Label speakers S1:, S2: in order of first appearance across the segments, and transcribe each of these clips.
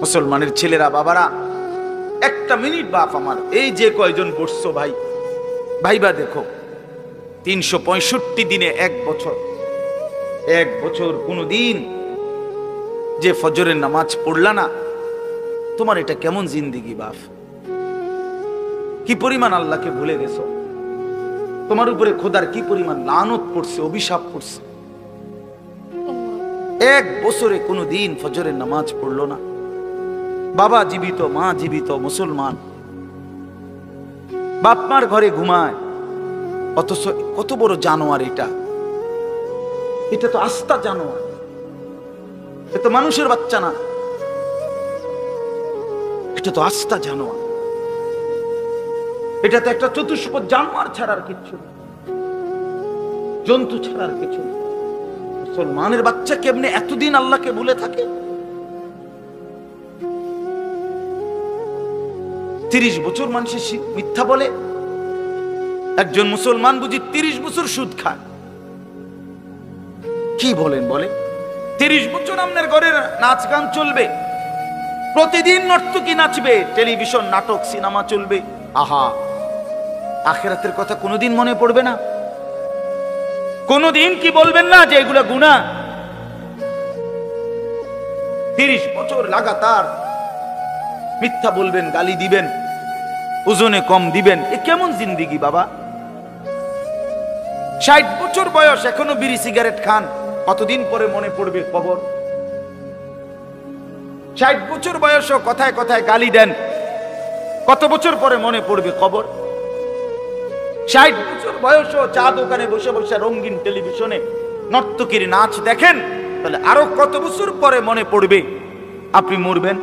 S1: মুসলমানের ছেলেরা, বাবারা, একটা মিনিট বাপ আমার, এই যে কয়জন বসছো ভাই, ভাইবা দেখো, 365 দিনে এক বছর কোনো দিন যে ফজরের নামাজ পড়লা না, তোমার এটা কেমন জিন্দিগি বাপ? কি পরিমাণ আল্লাহকে ভুলে গেছো? তোমার উপরে খোদার কি পরিমাণ লানত পড়ছে, অভিশাপ পড়ছে। এক বছরে কোনো দিন ফজরের নামাজ পড়লো না। বাবা জীবিত, মা জীবিত, মুসলমান, বাপ মার ঘরে ঘুমায়, অথচ কত বড় জানোয়ার এটা! এটা তো আস্তা জানোয়ার, এটা তো মানুষের বাচ্চা না, এটা তো আস্তা জানোয়ার। এটা তো একটা চতুষ্পদ জানোয়ার ছাড়ার কিছু, জন্তু ছাড়ার কিছু। মুসলমানের বাচ্চা কেমনে এতদিন আল্লাহকে ভুলে থাকে? 30 বছর মানুষের মিথ্যা বলে, একজন মুসলমান বুঝি 30 বছর সুদ খায়। কি বলেন? বলে 30 বছর আপনার ঘরে নাচ গান চলবে, প্রতিদিন নর্তকী নাচবে, টেলিভিশন, নাটক, সিনেমা চলবে। আহা, আখিরাতের কথা কোনোদিন মনে পড়বে না? কোনোদিন কি বলবেন না যে এগুলা গুনাহ? 30 বছর লাগাতার মিথ্যা বলবেন, গালি দিবেন, ওজনে কম দিবেন, এ কেমন জিন্দিগি বাবা? 60 বছর বয়স, এখনো বিড়ি সিগারেট খান, কতদিন পরে মনে পড়বে কবর? 60 বছর বয়সও কথায় কথায় গালি দেন, কত বছর পরে মনে পড়বে কবর? 60 বছর বয়সও চা দোকানে বসে বসে রঙিন টেলিভিশনে নর্তকীর নাচ দেখেন, তাহলে আরো কত বছর পরে মনে পড়বে আপনি মরবেন?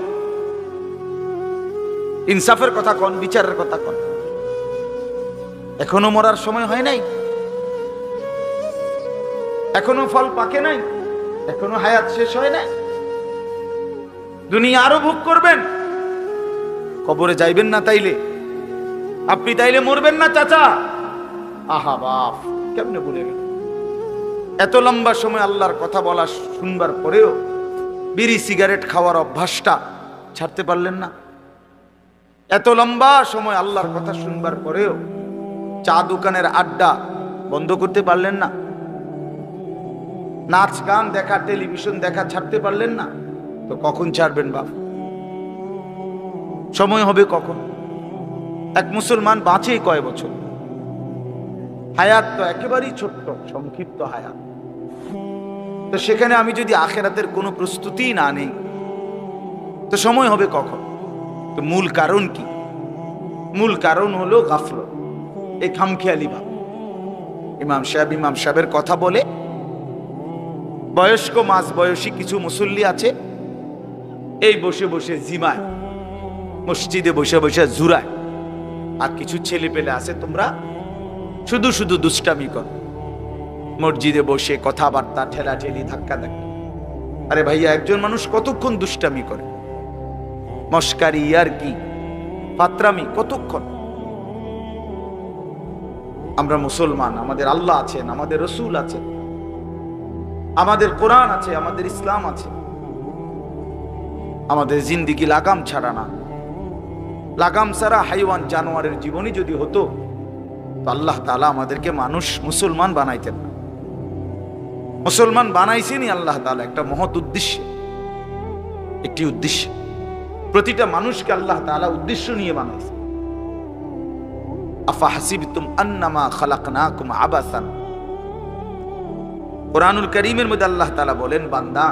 S1: ইনসাফের কথা কন, বিচারের কথা কন। এখনো মরার সময় হয় নাই, এখনো ফল পাকে নাই, এখনো হায়াত শেষ হয় নাই। দুনিয়া আরো ভোগ করবেন, কবরে যাইবেন না তাইলে? আপনি তাইলে মরবেন না চাচা? আহা বাপ, কেমনে বলে গেল? এত লম্বা সময় আল্লাহর কথা বলা শুনবার পরেও বিড়ি সিগারেট খাওয়ার অভ্যাসটা ছাড়তে পারলেন না? এত লম্বা সময় আল্লাহর কথা শুনবার পরেও চা দোকানের আড্ডা বন্ধ করতে পারলেন না? নাচ গান দেখা, টেলিভিশন দেখা ছাড়তে পারলেন না? তো কখন ছাড়বেন বাপ? সময় হবে কখন? এক মুসলমান বাঁচে কয় বছর? হায়াত তো একেবারেই ছোট্ট, সংক্ষিপ্ত হায়াত। তো সেখানে আমি যদি আখিরাতের কোনো প্রস্তুতি না নেই, তো সময় হবে কখন? তো মূল কারণ কি? মূল কারণ হলো গাফলত, এই খামখেয়ালি ভাব। ইমাম সাহেবের কথা বলে, বয়স্ক মাঝ বয়সী কিছু মুসল্লি আছে, এই বসে বসে জিমায়, মসজিদে বসে বসে জুরায়। আর কিছু ছেলে পেলে আছে, তোমরা শুধু শুধু দুষ্টামি কর, মসজিদে বসে কথাবার্তা, ঠেলাঠেলি, ধাক্কা ধাক্কি। আরে ভাইয়া, একজন মানুষ কতক্ষণ দুষ্টামি করে? মস্কারি, ইয়ারকি, ফাত্রামি কতক্ষণ? আমরা মুসলমান, আমাদের আল্লাহ আছেন, আমাদের রসুল আছেন, আমাদের কোরআন আছে, আমাদের ইসলাম আছে। আমাদের জিন্দিগি লাগাম ছাড়া না। লাগাম ছাড়া হাইওয়ান, জানোয়ারের জীবনই যদি হতো, তো আল্লাহ তাআলা আমাদেরকে মানুষ, মুসলমান বানাইতেন না। মুসলমান বানাইছেনই আল্লাহ তাআলা একটা মহৎ উদ্দেশ্যে, একটি উদ্দেশ্যে। প্রতিটা মানুষকে আল্লাহ তাআলা উদ্দেশ্য নিয়ে বানাইছে। আফা হাসিবতুম আন্নামা খালাকনাকুম আবাসান। কোরআনুল কারীমের মধ্যে আল্লাহ তাআলা বলেন, বান্দা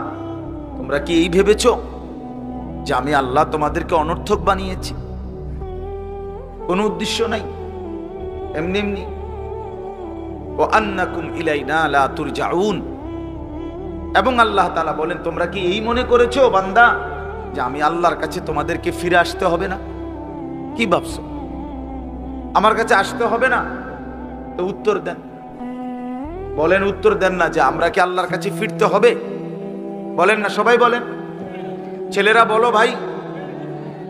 S1: তোমরা কি এই ভেবেছো যে আমি আল্লাহ তোমাদেরকে অনর্থক বানিয়েছি? কোনো উদ্দেশ্য নাই, এমনি এমনি। ওয়া আন্নাকুম ইলাইনা লা তুরজাউন। এবং আল্লাহ তাআলা বলেন, তোমরা কি এই মনে করেছো বান্দা যে আমি আল্লাহর কাছে তোমাদেরকে ফিরে আসতে হবে না? কি ভাবছো আমার কাছে আসতে হবে না? তো উত্তর দেন, বলেন, উত্তর দেন না যে আমরা কি আল্লাহর কাছে ফিরতে হবে? বলেন না, সবাই বলেন। ছেলেরা বলো ভাই,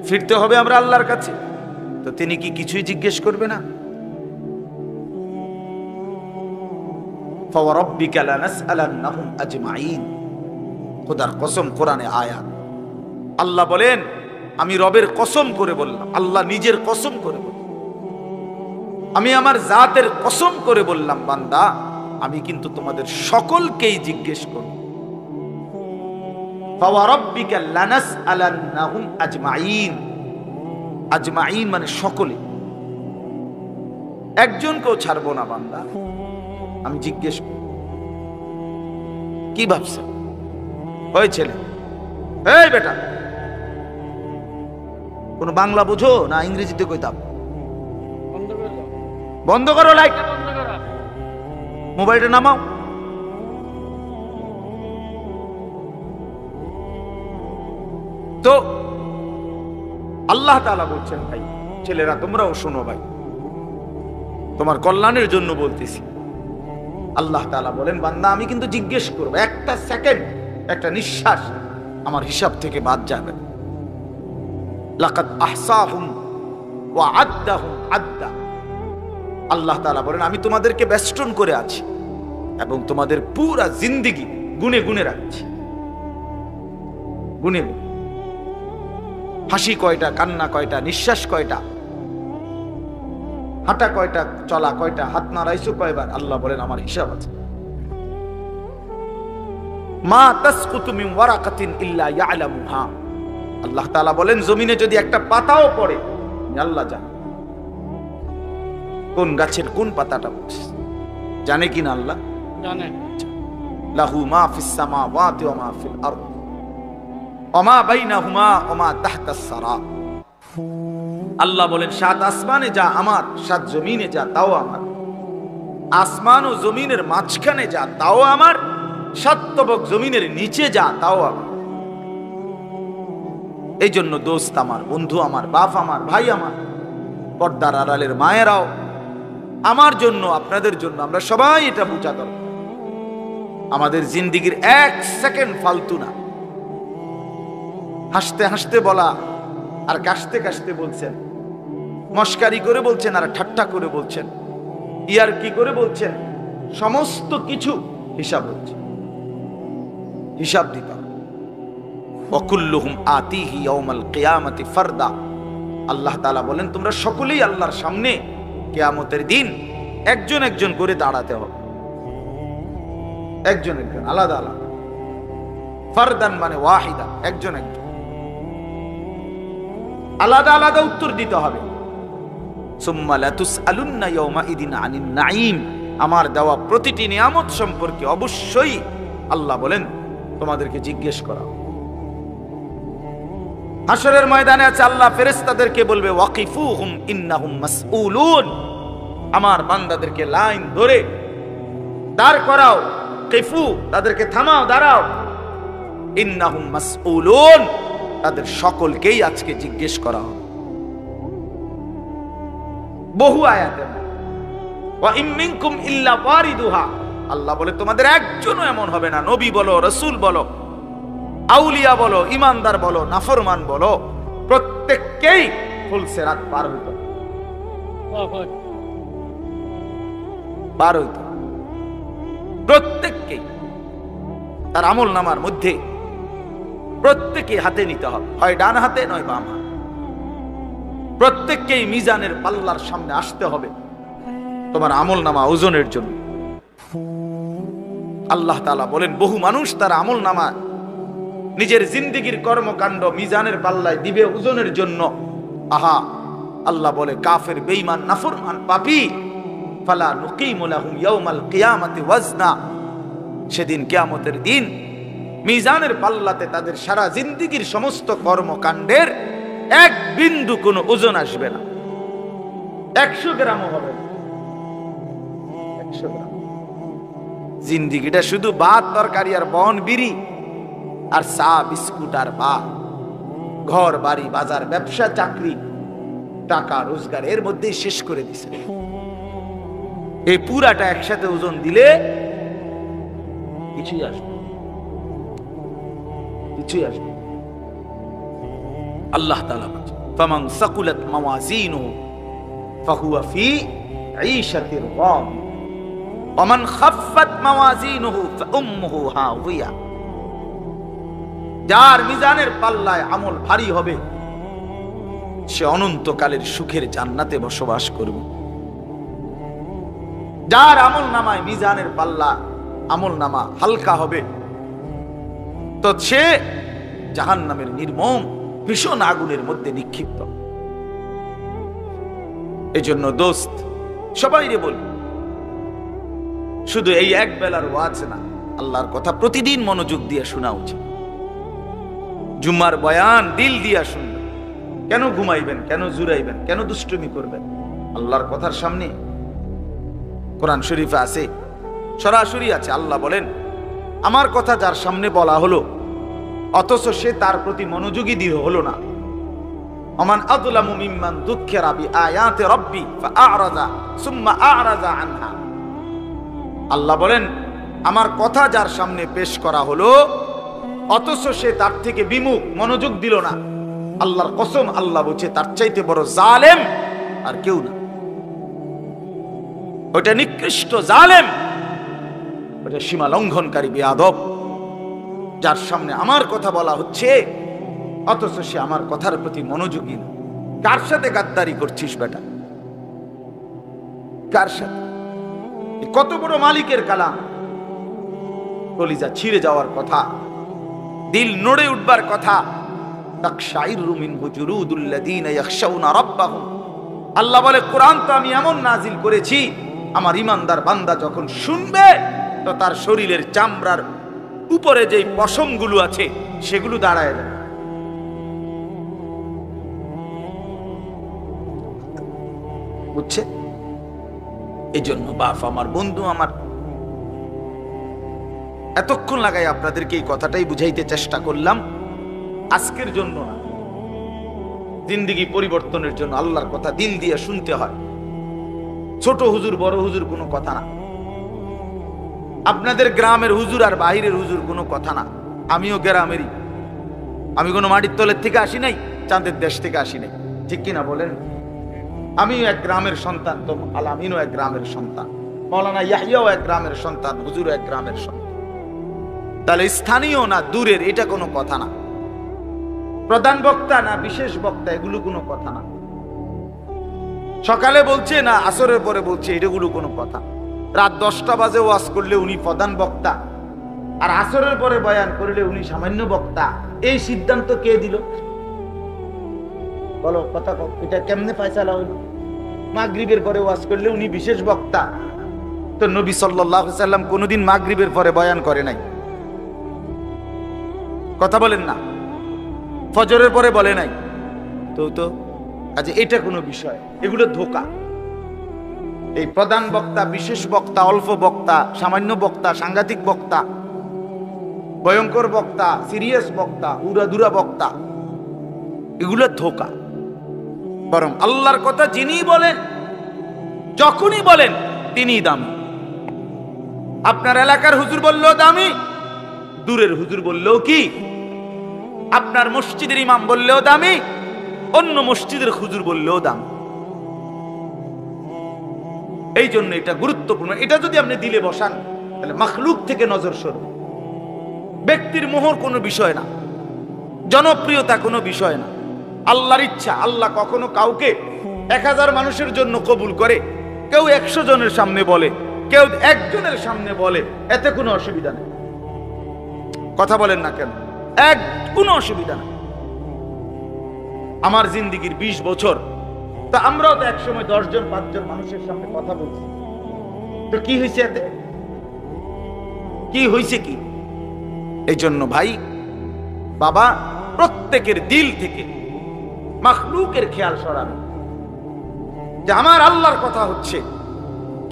S1: ফিরতে হবে আমরা আল্লাহর কাছে। তো তিনি কি কিছুই জিজ্ঞেস করবে না? ফাওয়ারাব্বিকা লানাসআলান্নাহুম আজমাইন। খোদার কসম, কোরআনে আয়াত, আল্লাহ বলেন, আমি রবের কসম করে বললাম, আল্লাহ নিজের কসম করে বললাম, আমি আমার জাতের কসম করে বললাম, বান্দা আমি কিন্তু তোমাদের সকলকেই জিজ্ঞেস করব। ফাওয়ারাব্বিকা লানাসআলান্নাহুম আজমাইন। আজমাইন মানে সকলে, একজনকেও ছাড়বো না বান্দা, আমি জিজ্ঞেস করব। কি ভাবছেন? ওই ছেলে, এই বেটা, কোন বাংলা বুঝো না ইংরেজিতে কইতাম? বন্ধ করো লাইট, মোবাইলটা নামাও। তো আল্লাহ তাআলা বলছেন, ভাই ছেলেরা তোমরাও শোনো, ভাই তোমার কল্যাণের জন্য বলতেছি। আল্লাহ তাআলা বলেন, বান্দা আমি কিন্তু জিজ্ঞেস করব, একটা সেকেন্ড, একটা নিঃশ্বাস আমার হিসাব থেকে বাদ যাবে। লাকাদ আহসাহুম ওয়া আদ্দাহুম আদ্দা। আল্লাহ তাআলা বলেন, আমি তোমাদেরকে বেষ্টন করে আছি এবং তোমাদের পুরা জিন্দেগি গুনে গুনে রাখছি, গুনে গুনে। হাসি কয়টা, কান্না কয়টা, নিঃশ্বাস কয়টা, হাঁটা কয়টা, চলা কয়টা, হাত নাড়াইছো কয়বার, আল্লাহ বলেন আমার হিসাব আছে। মা তাসকুতু মিন ওয়ারাকাতিন ইল্লা ইয়ালামুহা। আল্লাহ তাআলা বলেন, জমিনে যদি একটা পাতাও পড়ে আল্লাহ জানে, কোন গাছের কোন পাতাটা পড়ছে জানে কিনা আল্লাহ জানে। লাহু মা ফিস সামাওয়াতি ওয়া মা ফিল আরদ ওয়া মা বাইনাহুমা ওয়া মা তাহতাস সারা। আল্লাহ বলেন, সাত আসমানে যা আমার, সাত জমিনে যা তাও আমার, আসমান ও জমিনের মাঝখানে যা তাও আমার, সাত তবক জমিনের নিচে যা তাও আমার। এই জন্য দোস্ত আমার, বন্ধু আমার, বাপ আমার, ভাই আমার, পর্দার আড়ালের মায়েরাও, আমার জন্য আপনাদের জন্য আমরা সবাই এটা বোঝা দরকার, আমাদের জিন্দেগির এক সেকেন্ড ফালতু না। হাসতে হাসতে বলা আর কাশতে কাশতে বলছেন, মস্কারি করে বলছেন আর ঠাট্টা করে বলছেন, ইয়ার কি করে বলছেন, সমস্ত কিছু হিসাব হচ্ছে, হিসাব দিতে হবে। ওয়াকুল্লুহুম আতিহি ইয়াউমাল কিয়ামাতি ফারদা। আল্লাহ তাআলা বলেন, তোমরা সকলেই আল্লাহর সামনে কিয়ামতের দিন একজন একজন করে দাঁড়াতে হবে, একজন একজন, আলাদা আলাদা। ফারদান মানে ওয়াহিদা, একজন একজন, আলাদা আলাদা উত্তর দিতে হবে। সুম্মা লাতুসআলুন্না ইয়াউমাইদিন আনিন নাঈম। আমার দেওয়া প্রতিটি নিয়ামত সম্পর্কে অবশ্যই আল্লাহ বলেন তোমাদেরকে জিজ্ঞেস করা। হাশরের ময়দানে আছে, আল্লাহ ফেরেশতাদেরকে বলবে, ওয়াকিফুহুম ইন্নাহুম মাসউলুন। আমার বান্দাদেরকে লাইন ধরে দাঁড় করাও, কিফু তাদেরকে থামাও, দাঁড়াও, ইন্নাহুম মাসউলুন তাদের সকলকেই আজকে জিজ্ঞেস করা হবে। বহু আয়াতে ওয়া ইম মিনকুম ইল্লা ওয়ারিদুহা। আল্লাহ বলে তোমাদের একজনও এমন হবে না, নবী বলো, রাসূল বলো, আউলিয়া বলো, ইমানদার বলো, নাফরমান বলো, প্রত্যেককেই ফুলসিরাত পার হইতে হবে, পার হইতে হবে। প্রত্যেককেই তার আমল নামার মধ্যে প্রত্যেকে হাতে নিতে হবে, হয় ডান হাতে নয় বাম হাতে। প্রত্যেককেই মিজানের পাল্লার সামনে আসতে হবে তোমার আমল নামা ওজনের জন্য। আল্লাহ তাআলা বলেন, বহু মানুষ তার আমল নামা নিজের জিন্দেগির কর্মকাণ্ড মিজানের পাল্লায় দিবে ওজনের জন্য। আহা, আল্লাহ বলে, কাফের, বেঈমান, নাফরমান, পাপী, ফালা নুকিমু লাহুম ইয়াউমাল কিয়ামাতি ওয়াজনা। সেদিন কিয়ামতের দিন মিজানের পাল্লাতে তাদের সারা জিন্দেগির সমস্ত কর্মকাণ্ডের এক বিন্দু কোনো ওজন আসবে না, 100 গ্রামও হবে না, 100 গ্রাম। জিন্দেগিটা শুধু ভাত তরকারি আর বন বিড়ি আর চা বিস্কুট আর ঘর বাড়ি বাজার ব্যবসা চাকরি টাকা রোজগার এর মধ্যেই শেষ করে দিছে। এই পুরাটা একসাথে ওজন দিলে কিছুই আসবে, কিছুই আসবে। আল্লাহ তাআলা বলেন, ফামান সাকুলাত মাওয়াজিনুহু ফাহুয়া ফি ঈশাতির রাদিয়া ওয়া মান খাফফাত মাওয়াজিনুহু ফাউম্মুহু হাওিয়া। যার মিজানের পাল্লায় আমল ভারী হবে সে অনন্তকালের সুখের জান্নাতে বসবাস করবে। যার আমল নামায় মিজানের পাল্লা আমল নামা হালকা হবে তো সে জাহান্নামের নির্মম ভীষণ আগুনের মধ্যে নিক্ষিপ্ত। এই জন্য দোস্ত সবাইরে বলি, শুধু এই এক বেলার ওয়াজ না, আল্লাহর কথা প্রতিদিন মনোযোগ দিয়ে শোনা উচিত। জুম্মার বয়ান দিল দিয়া শুনবেন। কেন ঘুমাইবেন, কেন জুরাইবেন, কেন দুষ্টুমি করবেন? আল্লাহর কথার সামনে কোরআন শরীফে আছে, সরাসরি আছে, আল্লাহ বলেন আমার কথা যার সামনে বলা হলো অথচ সে তার প্রতি মনোযোগী দিয়ে হলো না, ওমান আযলামু মিম্মান যুক্কিরা বিআয়াতি রাব্বি ফাআরাযা সুম্মা আ'রাযা আনহা। আল্লাহ বলেন আমার কথা যার সামনে পেশ করা হলো অথচ সে তার থেকে বিমুখ, মনোযোগ দিল না, আল্লাহর কসম আল্লাহ বলছে তার চাইতে বড় জালেম আর কেউ না। ওটা নিকৃষ্ট জালেম, ওটা সীমা লঙ্ঘনকারী বেয়াদব, যার সামনে আমার কথা বলা হচ্ছে অথচ সে আমার কথার প্রতি মনোযোগী না। কার সাথে গাদ্দারি করছিস বেটা? কার সাথে? কত বড় মালিকের কালাম, কলিজা ছিঁড়ে যাওয়ার কথা, দিল নড়ে উঠবার কথা। তাকশাইরু মিনহু জুলুদুল্লাযীনা ইয়াখশাউনা রাব্বাহুম। আল্লাহ বলে কোরআন তো আমি এমন নাজিল করেছি আমার ইমানদার বান্দা যখন শুনবে তো তার শরীরের চামড়ার উপরে যেই পশমগুলো আছে সেগুলো দাঁড়ায় যাবে। বুঝছে? এই জন্য বাপ আমার, বন্ধু আমার, এতক্ষণ লাগাই আপনাদেরকে এই কথাটাই বুঝাইতে চেষ্টা করলাম। আজকের জন্য না, জিন্দেগি পরিবর্তনের জন্য আল্লাহর কথা দিল দিয়ে শুনতে হয়। ছোট হুজুর বড় হুজুর কোনো কথা না, আপনাদের গ্রামের হুজুর আর বাহিরের হুজুর কোনো কথা না। আমিও গ্রামেরই, আমি কোনো মাটির তলের থেকে আসি নাই, চাঁদের দেশ থেকে আসি নাই, ঠিক কিনা বলেন? আমিও এক গ্রামের সন্তান, তো আলামিনও এক গ্রামের সন্তান, মাওলানা ইয়াহিয়াও এক গ্রামের সন্তান, হুজুরও এক গ্রামের সন্তান। তাহলে স্থানীয় না দূরের এটা কোনো কথা না, প্রধান বক্তা না বিশেষ বক্তা এগুলো কোনো কথা না, সকালে বলছে না আসরের পরে বলছে এগুলো কোনো কথা। রাত 10টা বাজে ওয়াজ করলে উনি প্রধান বক্তা আর আসরের পরে বয়ান করলে উনি সামান্য বক্তা, এই সিদ্ধান্ত কে দিল? বলো কথা, এটা কেমনে ফয়সালা হইল? মাগরিবের পরে ওয়াজ করলে উনি বিশেষ বক্তা, তো নবী সাল্লাল্লাহু আলাইহি সাল্লাম কোনোদিন মাগরিবের পরে বয়ান করে নাই, কথা বলেন না, ফজরের পরে বলে নাই, তো আচ্ছা এটা কোনো বিষয়? এগুলো ধোঁকা। এই প্রধান বক্তা, বিশেষ বক্তা, অল্প বক্তা, সামান্য বক্তা, সাংঘাতিক বক্তা, ভয়ঙ্কর বক্তা, সিরিয়াস বক্তা, উড়াদুরা বক্তা, এগুলো ধোঁকা। বরং আল্লাহর কথা যিনি বলেন, যখনই বলেন তিনিই দামি। আপনার এলাকার হুজুর বললেও দামি, দূরের হুজুর বললেও কি, আপনার মসজিদের ইমাম বললেও দামি, অন্য মসজিদের হুজুর বললেও দামি। এই জন্য এটা গুরুত্বপূর্ণ। এটা যদি আপনি দিলে বসান তাহলে মাখলুক থেকে নজর সরবে। ব্যক্তির মোহর কোনো বিষয় না, জনপ্রিয়তা কোনো বিষয় না, আল্লাহর ইচ্ছা। আল্লাহ কখনো কাউকে 1000 মানুষের জন্য কবুল করে, কেউ 100 জনের সামনে বলে, কেউ 1 জনের সামনে বলে, এতে কোনো অসুবিধা নেই। কথা বলেন না কেন? কোনো অসুবিধা নেই। আমার জিন্দেগির 20 বছর, তা আমরাও তো একসময় 10 জন 5 জন মানুষের সামনে কথা বলছি, তো কি হয়েছে এতে? কি হয়েছে কি? এই জন্য ভাই বাবা প্রত্যেকের দিল থেকে মাখলুকের খেয়াল সরাবে যে আমার আল্লাহর কথা হচ্ছে,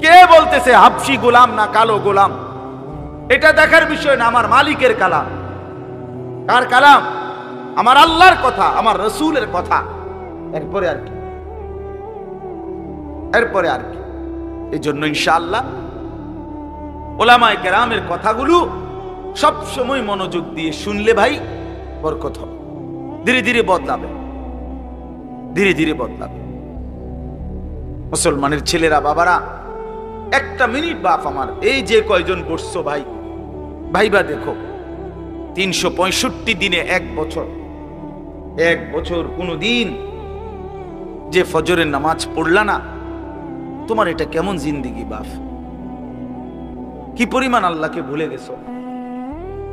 S1: কে বলতেছে হাবশি গোলাম না কালো গোলাম, এটা দেখার বিষয় না। আমার মালিকের কালাম। কার কালাম? আমার আল্লাহর কথা, আমার রসুলের কথা। এরপরে আর কি, এরপরে আর কি। এই জন্য ইনশাআল্লাহ ওলামায়ে কেরামের কথাগুলো সব সময় মনোযোগ দিয়ে শুনলে ভাই বরকত হবে। ধীরে ধীরে বদলাবে, ধীরে ধীরে বদলাবে। মুসলমানের ছেলেরা, বাবারা, একটা মিনিট বাপ আমার, এই যে কয়জন বসছো ভাই, ভাইবা দেখো 365 দিনে এক বছর কোনো দিন যে ফজরের নামাজ পড়লা না, তোমার এটা কেমন জিন্দেগি বাপ? কি পরিমাণ আল্লাহকে ভুলে গেছো?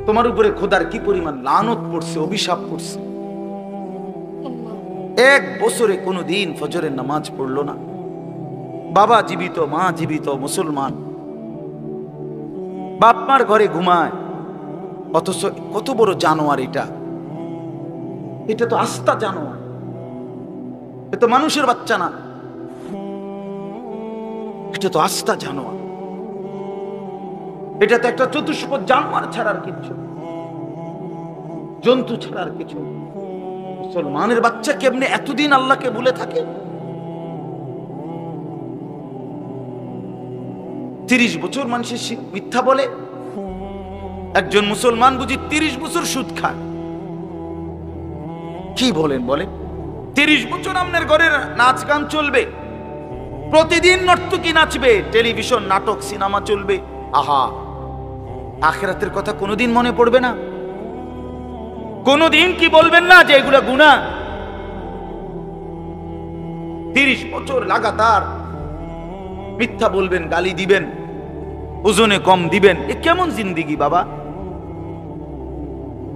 S1: তোমার উপরে খোদার কি পরিমাণ লানত পড়ছে, অভিশাপ পড়ছে। এক বছরে কোনো দিন ফজরের নামাজ পড়লো না। বাবা জীবিত, মা জীবিত, মুসলমান, বাপ মার ঘরে ঘুমায়, অথচ কত বড় জানোয়ার এটা! এটা তো আস্তা জানোয়ার, এটা তো মানুষের বাচ্চা না, এটা তো আস্তা জানোয়ার। এটা তো একটা চতুষ্পদ জানোয়ার ছাড়ার কিছু, জন্তু ছাড়ার কিছু। মুসলমানের বাচ্চা কেমনে এতদিন আল্লাহকে ভুলে থাকে? 30 বছর মানুষের মিথ্যা বলে, একজন মুসলমান বুঝি 30 বছর সুদ খায়। কি বলেন? 30 বছর আপনার ঘরে নাচ গান চলবে, প্রতিদিন নর্তকী নাচবে, টেলিভিশন, নাটক, সিনেমা চলবে। আহা, আখিরাতের কথা কোনোদিন মনে পড়বে না? কোনোদিন কি বলবেন না যে এগুলা গুনাহ? 30 বছর লাগাতার মিথ্যা বলবেন, গালি দিবেন, ওজনে কম দিবেন। এ কেমন জিন্দেগি বাবা?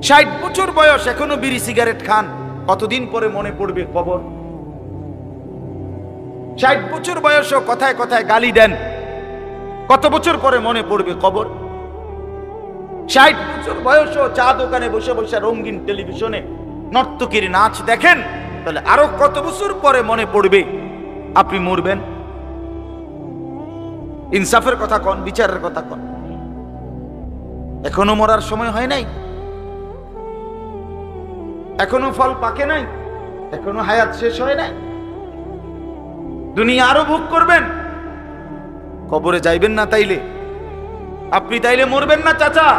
S1: 60 বছর বয়স, এখনো বিড়ি সিগারেট খান, কতদিন পরে মনে পড়বে কবর? 60 বছর বয়সও কথায় কথায় গালি দেন, কত বছর পরে মনে পড়বে কবর? 60 বছর বয়সও চা দোকানে বসে বসে রঙিন টেলিভিশনে নর্তকীর নাচ দেখেন, তাহলে আরো কত বছর পরে মনে পড়বে আপনি মরবেন? ইনসাফের কথা কন, বিচারের কথা কন। এখনো মরার সময় হয় নাই, এখনো ফল পাকে নাই, এখনো হায়াত শেষ হয় নাই। দুনিয়া আরো ভোগ করবেন, কবরে যাইবেন না তাইলে? আপনি তাইলে মরবেন না চাচা?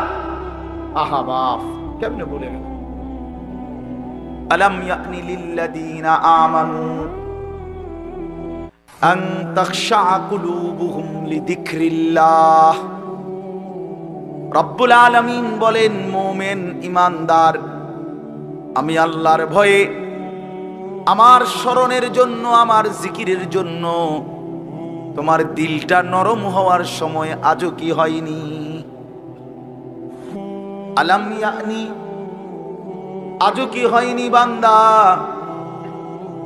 S1: আহা বাপ, কেমনে বলে গেল? আলাম ইয়াকনি লিল্লাযীনা আমানু আন তাখশা কুলুবুহুম লিযিকরিল্লাহ। রব্বুল আলামিন বলেন, মুমিন ইমানদার, আমি আল্লাহর ভয়ে, আমার স্মরণের জন্য, আমার জিকিরের জন্য তোমার দিলটা নরম হওয়ার সময় আজও কি হয়নি? আলাম ইয়ানি, আজও কি হয়নি বান্দা?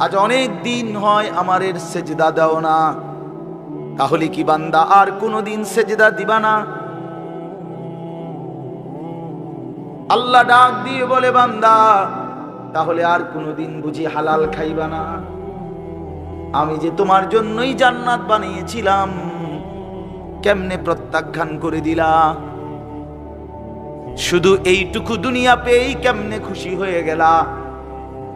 S1: আজ অনেক দিন হয় আমারের সেজদা দাও না, তাহলে কি বান্দা আর কোনদিন সেজদা দিবা না? আল্লাহ ডাক দিয়ে বলে, বান্দা তাহলে আর কোনদিন বুঝি হালাল খাইবা না? আমি যে তোমার জন্যই জান্নাত বানিয়েছিলাম, কেমনে প্রত্যাখ্যান করে দিলা? শুধু এইটুকু দুনিয়া পেয়েই কেমনে খুশি হয়ে গেলা?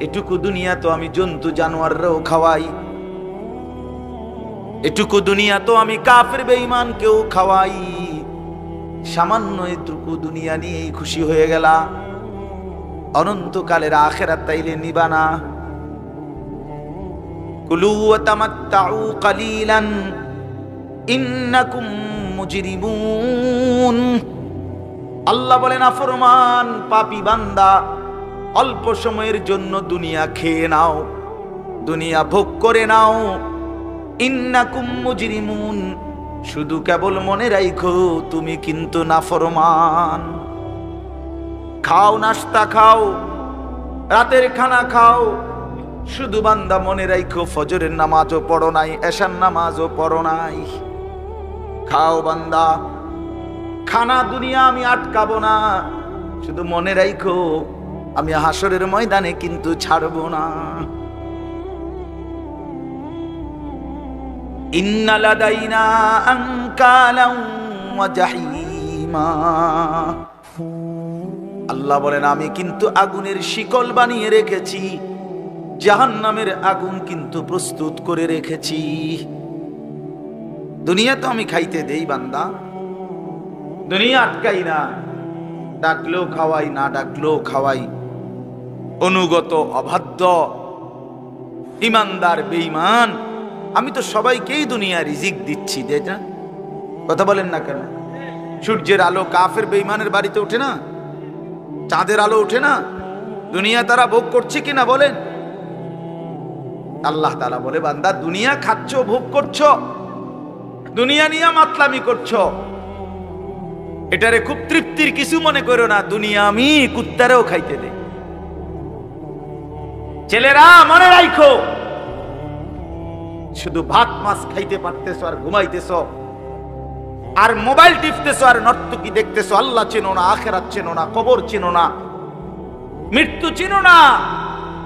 S1: এটুকু দুনিয়া তো আমি জন্তু জানোয়াররাও খাওয়াই, এটুকু দুনিয়া তো আমি কাফের বেঈমানকেও খাওয়াই, সামান্য এটুকু দুনিয়া নিয়েই খুশি হয়ে গেলা? অনন্তকালের আখিরাত তাইলে নিবা না? কুলু ওয়া তামাত্তাউ কালিলান ইন্নাকুম মুজরিমুন। আল্লাহ বলেন, নাফরমান পাপী বান্দা, অল্প সময়ের জন্য দুনিয়া খেয়ে নাও, দুনিয়া ভোগ করে নাও। ইন্নাকুম মুজরিমুন, শুধু কেবল মনে রাখো তুমি কিন্তু নাফরমান। খাও, নাস্তা খাও, রাতের খানা খাও, শুধু বান্দা মনে রাখো ফজরের নামাজও পড়ো নাই, এশার নামাজও পড়ো নাই। খাও বান্দা, খানা দুনিয়া আমি আটকাবো না, শুধু মনে রাখো আমি হাসরের ময়দানে কিন্তু ছাড়বো না। ইন্না লাদাইনা আনকালাম ওয়া জাহিমা। আল্লাহ বলেন, আমি কিন্তু আগুনের শিকল বানিয়ে রেখেছি, জাহান্নামের আগুন কিন্তু প্রস্তুত করে রেখেছি। দুনিয়া তো আমি খাইতে দেই বান্দা, দুনিয়া আটকাই না, ডাকলেও খাওয়াই, না ডাকলেও খাওয়াই। অনুগত, অবাধ্য, ইমানদার, বেঈমান, আমি তো সবাইকেই দুনিয়া রিজিক দিচ্ছি, তাই না? কথা বলেন না কেন? সূর্যের আলো কাফের বেঈমানের বাড়িতে ওঠে না? চাঁদের আলো ওঠে না, দুনিয়া তারা ভোগ করছে কিনা বলেন? আল্লাহ তাআলা বলে, বান্দা দুনিয়া খাচ্ছ, ভোগ করছো, দুনিয়া নিয়ে মাতলামি করছো, এটারে খুব তৃপ্তির কিছু মনে করো না। দুনিয়া আমি কুত্তারেও খাইতে দেই। ছেলেরা মনে রাখো, শুধু ভাত মাছ খাইতে পারতেছো আর ঘুমাইতেছো আর মোবাইল টিপতেছো আর নর্তকী দেখতেছো। আল্লাহ চেনো না, আখিরাত চেনো না, কবর চেনো না, মৃত্যু চেনো না,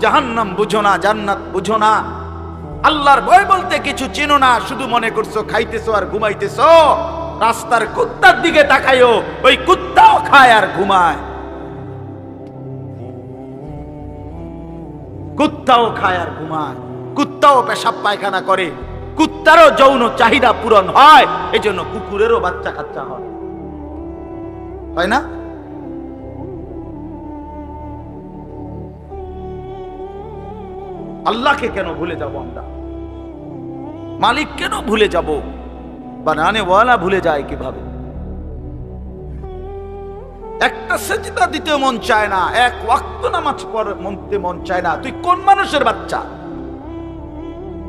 S1: জাহান্নাম বুঝো না, জান্নাত বুঝো না, আল্লাহর ভয় বলতে কিছু চেনো না। শুধু মনে করছো খাইতেছো আর ঘুমাইতেছো। রাস্তার কুত্তার দিকে তাকাইও, ওই কুত্তাও খায় আর ঘুমায়, কুত্তাও খায় আর ঘুমায়, কুত্তাও পেশাব পায়খানা করে, কুত্তারও যৌন চাহিদা পূরণ হয়, এজন্য কুকুরেরও বাচ্চা কাচ্চা হয় না? আল্লাহকে কেন ভুলে যাব আমরা? মালিক কেন ভুলে যাব? বানানে ওয়ালা ভুলে যায় কিভাবে? একটা সেজদা দিতে মন চায় না, এক ওয়াক্ত নামাজ পড়তে মন চায় না। তুই কোন মানুষের বাচ্চা?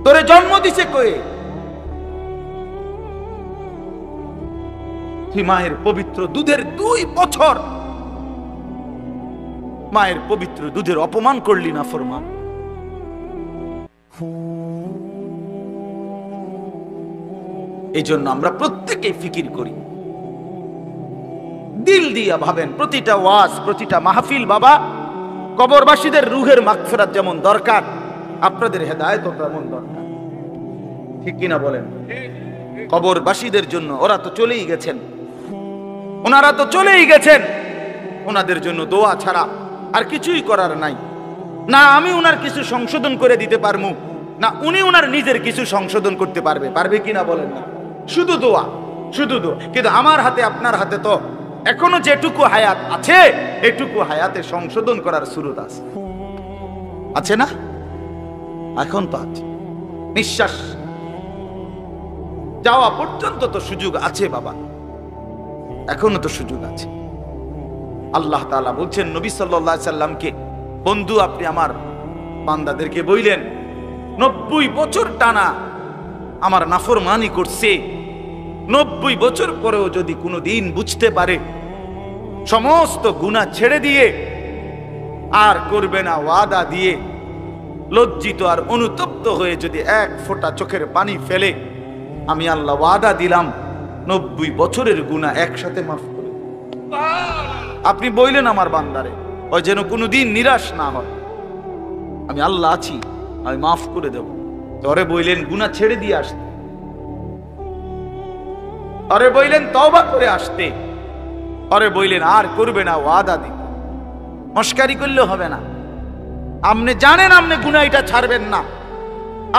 S1: তোরে জন্ম দিছে কয়ে? তুই মায়ের পবিত্র দুধের 2 বছর মায়ের পবিত্র দুধের অপমান করলি না ফরমান। এই জন্য আমরা প্রত্যেকে ফিকির করি, দিল দিয়া ভাবেন। প্রতিটা ওয়াজ, প্রতিটা মাহফিল বাবা, কবরবাসীদের রুহের মাগফিরাত যেমন দরকার, আপনাদের হেদায়েতও তেমন দরকার। ঠিক কিনা বলেন? কবরবাসীদের জন্য, ওরা তো চলেই গেছেন, ওনারা তো চলেই গেছেন, ওনাদের জন্য দোয়া ছাড়া আর কিছুই করার নাই। না আমি ওনার কিছু সংশোধন করে দিতে পারবো, না উনি ওনার নিজের কিছু সংশোধন করতে পারবে কিনা বলেন না? শুধু দোয়া, শুধু দোয়া। কিন্তু আমার হাতে, আপনার হাতে তো এখনো যেটুকু হায়াত আছে, এটুকু হায়াতে সংশোধন করার সুরত আছে না? এখন তো আছে। নিঃশ্বাস যাওয়া পর্যন্ত তো সুযোগ আছে বাবা, এখনো তো সুযোগ আছে। আল্লাহ তাআলা বলছেন নবী সাল্লাল্লাহু আলাইহি সাল্লামকে, বন্ধু আপনি আমার বান্দাদেরকে বইলেন 90 বছর টানা আমার নাফরমানি করছে, 90 বছর পরেও যদি কোনো দিন বুঝতে পারে, সমস্ত গুনাহ ছেড়ে দিয়ে আর করবে না ওয়াদা দিয়ে, লজ্জিত আর অনুতপ্ত হয়ে যদি এক ফোঁটা চোখের পানি ফেলে, আমি আল্লাহ ওয়াদা দিলাম 90 বছরের গুনাহ একসাথে মাফ করে। আপনি বইলেন আমার বান্দারে, ওই যেন কোনোদিন নিরাশ না হয়, আমি আল্লাহ আছি, আমি মাফ করে দেব। তোরে বইলেন গুনাহ ছেড়ে দিয়ে আসতে, আরে বইলেন তওবা করে আসতে, আরে বইলেন আর করবে না ওয়াদা দিতে। মস্কারি করলে হবে না। আপনি জানেন আপনি গুনাহ এটা ছাড়বেন না,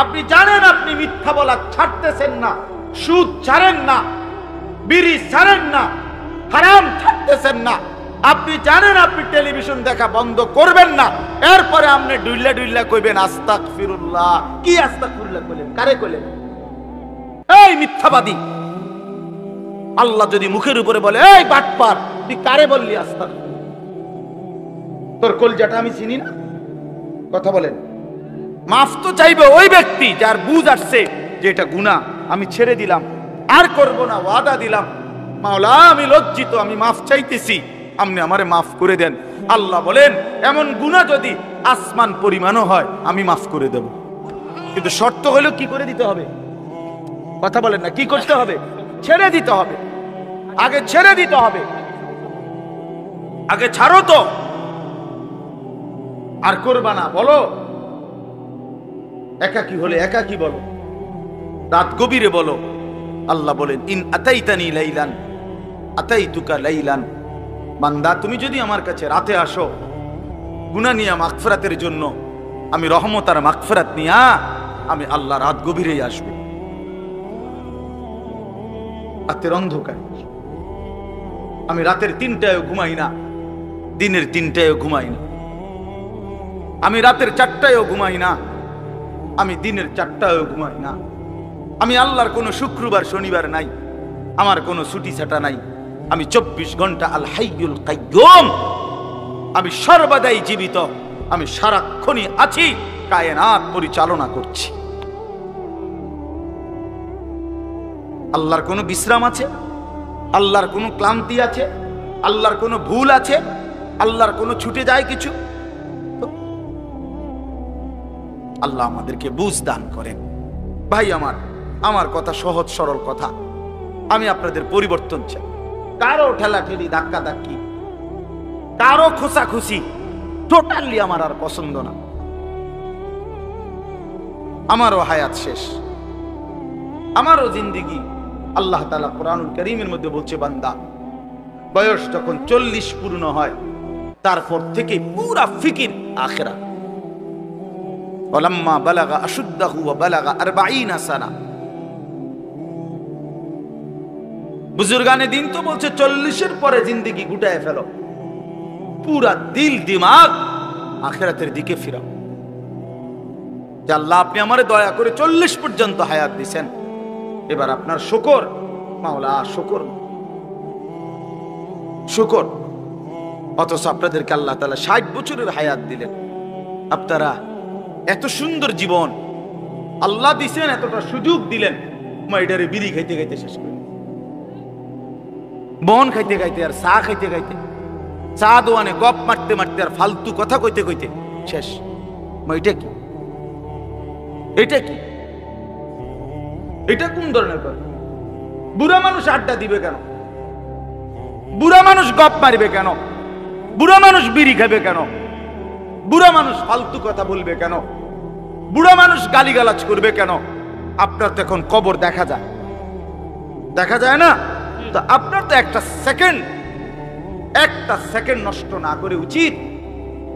S1: আপনি জানেন আপনি মিথ্যা বলা ছাড়তেছেন না, সুদ ছাড়েন না, বিড়ি ছাড়েন না, হারাম ছাড়তেছেন না, আপনি জানেন আপনি টেলিভিশন দেখা বন্ধ করবেন না, এরপরে আপনি ডুইল্লা ডুইল্লা কইবেন আস্তাগফিরুল্লাহ। কি আস্তাগফিরুল্লাহ কইলেন? কারে কইলেন? এই মিথ্যাবাদী! আল্লাহ যদি মুখের উপরে বলে এই বাটপার, তুই কারে বললি আস্তাগফিরুল্লাহ? তোর কলজাটা আমি চিনি না? কথা বলেন। মাফ তো চাইবে ওই ব্যক্তি যার বুঝ আসছে যে এটা গুনাহ, আমি ছেড়ে দিলাম, আর করব না, ওয়াদা দিলাম। মাওলা আমি লজ্জিত, আমি মাফ চাইতেছি, আপনি আমারে মাফ করে দেন। আল্লাহ বলেন এমন গুনাহ যদি আসমান পরিমাণও হয় আমি মাফ করে দেব, কিন্তু শর্ত হলো কি করে দিতে হবে? কথা বলেন না, কি করতে হবে? ছেড়ে দিতে হবে, আগে ছেড়ে দিতে হবে। আগে ছাড়ো তো, আর করবা না। বলো একাকী হলে একাকী বলো, রাত গভীরে বলো। আল্লাহ বলেন ইন আতাইতানি লাইলান আতাইতুকা লাইলান, বান্দা তুমি যদি আমার কাছে রাতে আসো গুনাহ নিয়ে মাগফিরাতের জন্য, আমি রহমত আর মাগফিরাত নিয়ে আমি আল্লাহ রাত গভীরেই আসবো। রাতের অন্ধকার, আমি রাতের 3টায়ও ঘুমাই না, দিনের 3টায়ও ঘুমাই না, আমি রাতের 4টায়ও ঘুমাই না, আমি দিনের 4টায়ও ঘুমাই না। আমি আল্লাহর কোনো শুক্রবার শনিবার নাই, আমার কোনো ছুটি ছাটা নাই। আমি 24 ঘন্টা আল হাইয়ুল কাইয়ুম, আমি সর্বদাই জীবিত, আমি সারাক্ষণই আছি, কায়নাত পরিচালনা করছি। আল্লাহর কোনো বিশ্রাম আছে? আল্লাহর কোনো ক্লান্তি আছে? আল্লাহর কোনো ভুল আছে? আল্লাহর কোনো ছুটে যায় কিছু? আল্লাহ আমাদেরকে বুঝ দান করেন। ভাই আমার কথা সহজ সরল কথা। আমি আপনাদের পরিবর্তন চাই। কারো ঠেলাঠেলি, ধাক্কা ধাক্কি, কারো খোঁচাখুচি টোটালি আমার আর পছন্দ না। আমারও হায়াত শেষ, আমারও জিন্দেগি। আল্লাহ তাআলা কোরআনুল কারীমের মধ্যে বলছে, বান্দা বয়স যখন 40 পূর্ণ হয় তারপর থেকে পুরা ফিকির আখিরাত। ওয়ালাম্মা বালাগা আশুদ্দাহু ওয়া বালাগা 40 সানা। বুজুর্গানে দিন তো বলছে 40-এর পরে জিন্দেগি গুটায় ফেলো, পুরা দিল দিমাগ আখিরাতের দিকে ফিরাও। যে আল্লাহ আপনি আমারে দয়া করে 40 পর্যন্ত হায়াত দিয়েছেন, এবার আপনার শুকর মাওলা, শুকর শুকর। অথচ আপনাদেরকে আল্লাহ তাআলা 60 বছরের হায়াত দিলেন। আপনারা এত সুন্দর জীবন আল্লাহ দিছেন, এতটা সুযোগ দিলেন, মাইডারে বিড়ি খাইতে খাইতে শেষ করে, বন খাইতে খাইতে আর চা খাইতে খাইতে, চা দোয়ানে গপ মারতে মারতে আর ফালতু কথা কইতে কইতে শেষ। এটা কি? এটা কি? এটা কোন ধরনের কথা? বুড়া মানুষ আড্ডা দিবে কেন? বুড়া মানুষ গপ মারবে কেন? বুড়া মানুষ বিড়ি খাবে কেন? বুড়া মানুষ ফালতু কথা বলবে কেন? বুড়া মানুষ গালিগালাজ করবে কেন? আপনার তো এখন কবর দেখা যায়, দেখা যায় না? তো আপনার তো একটা সেকেন্ড নষ্ট না করে উচিত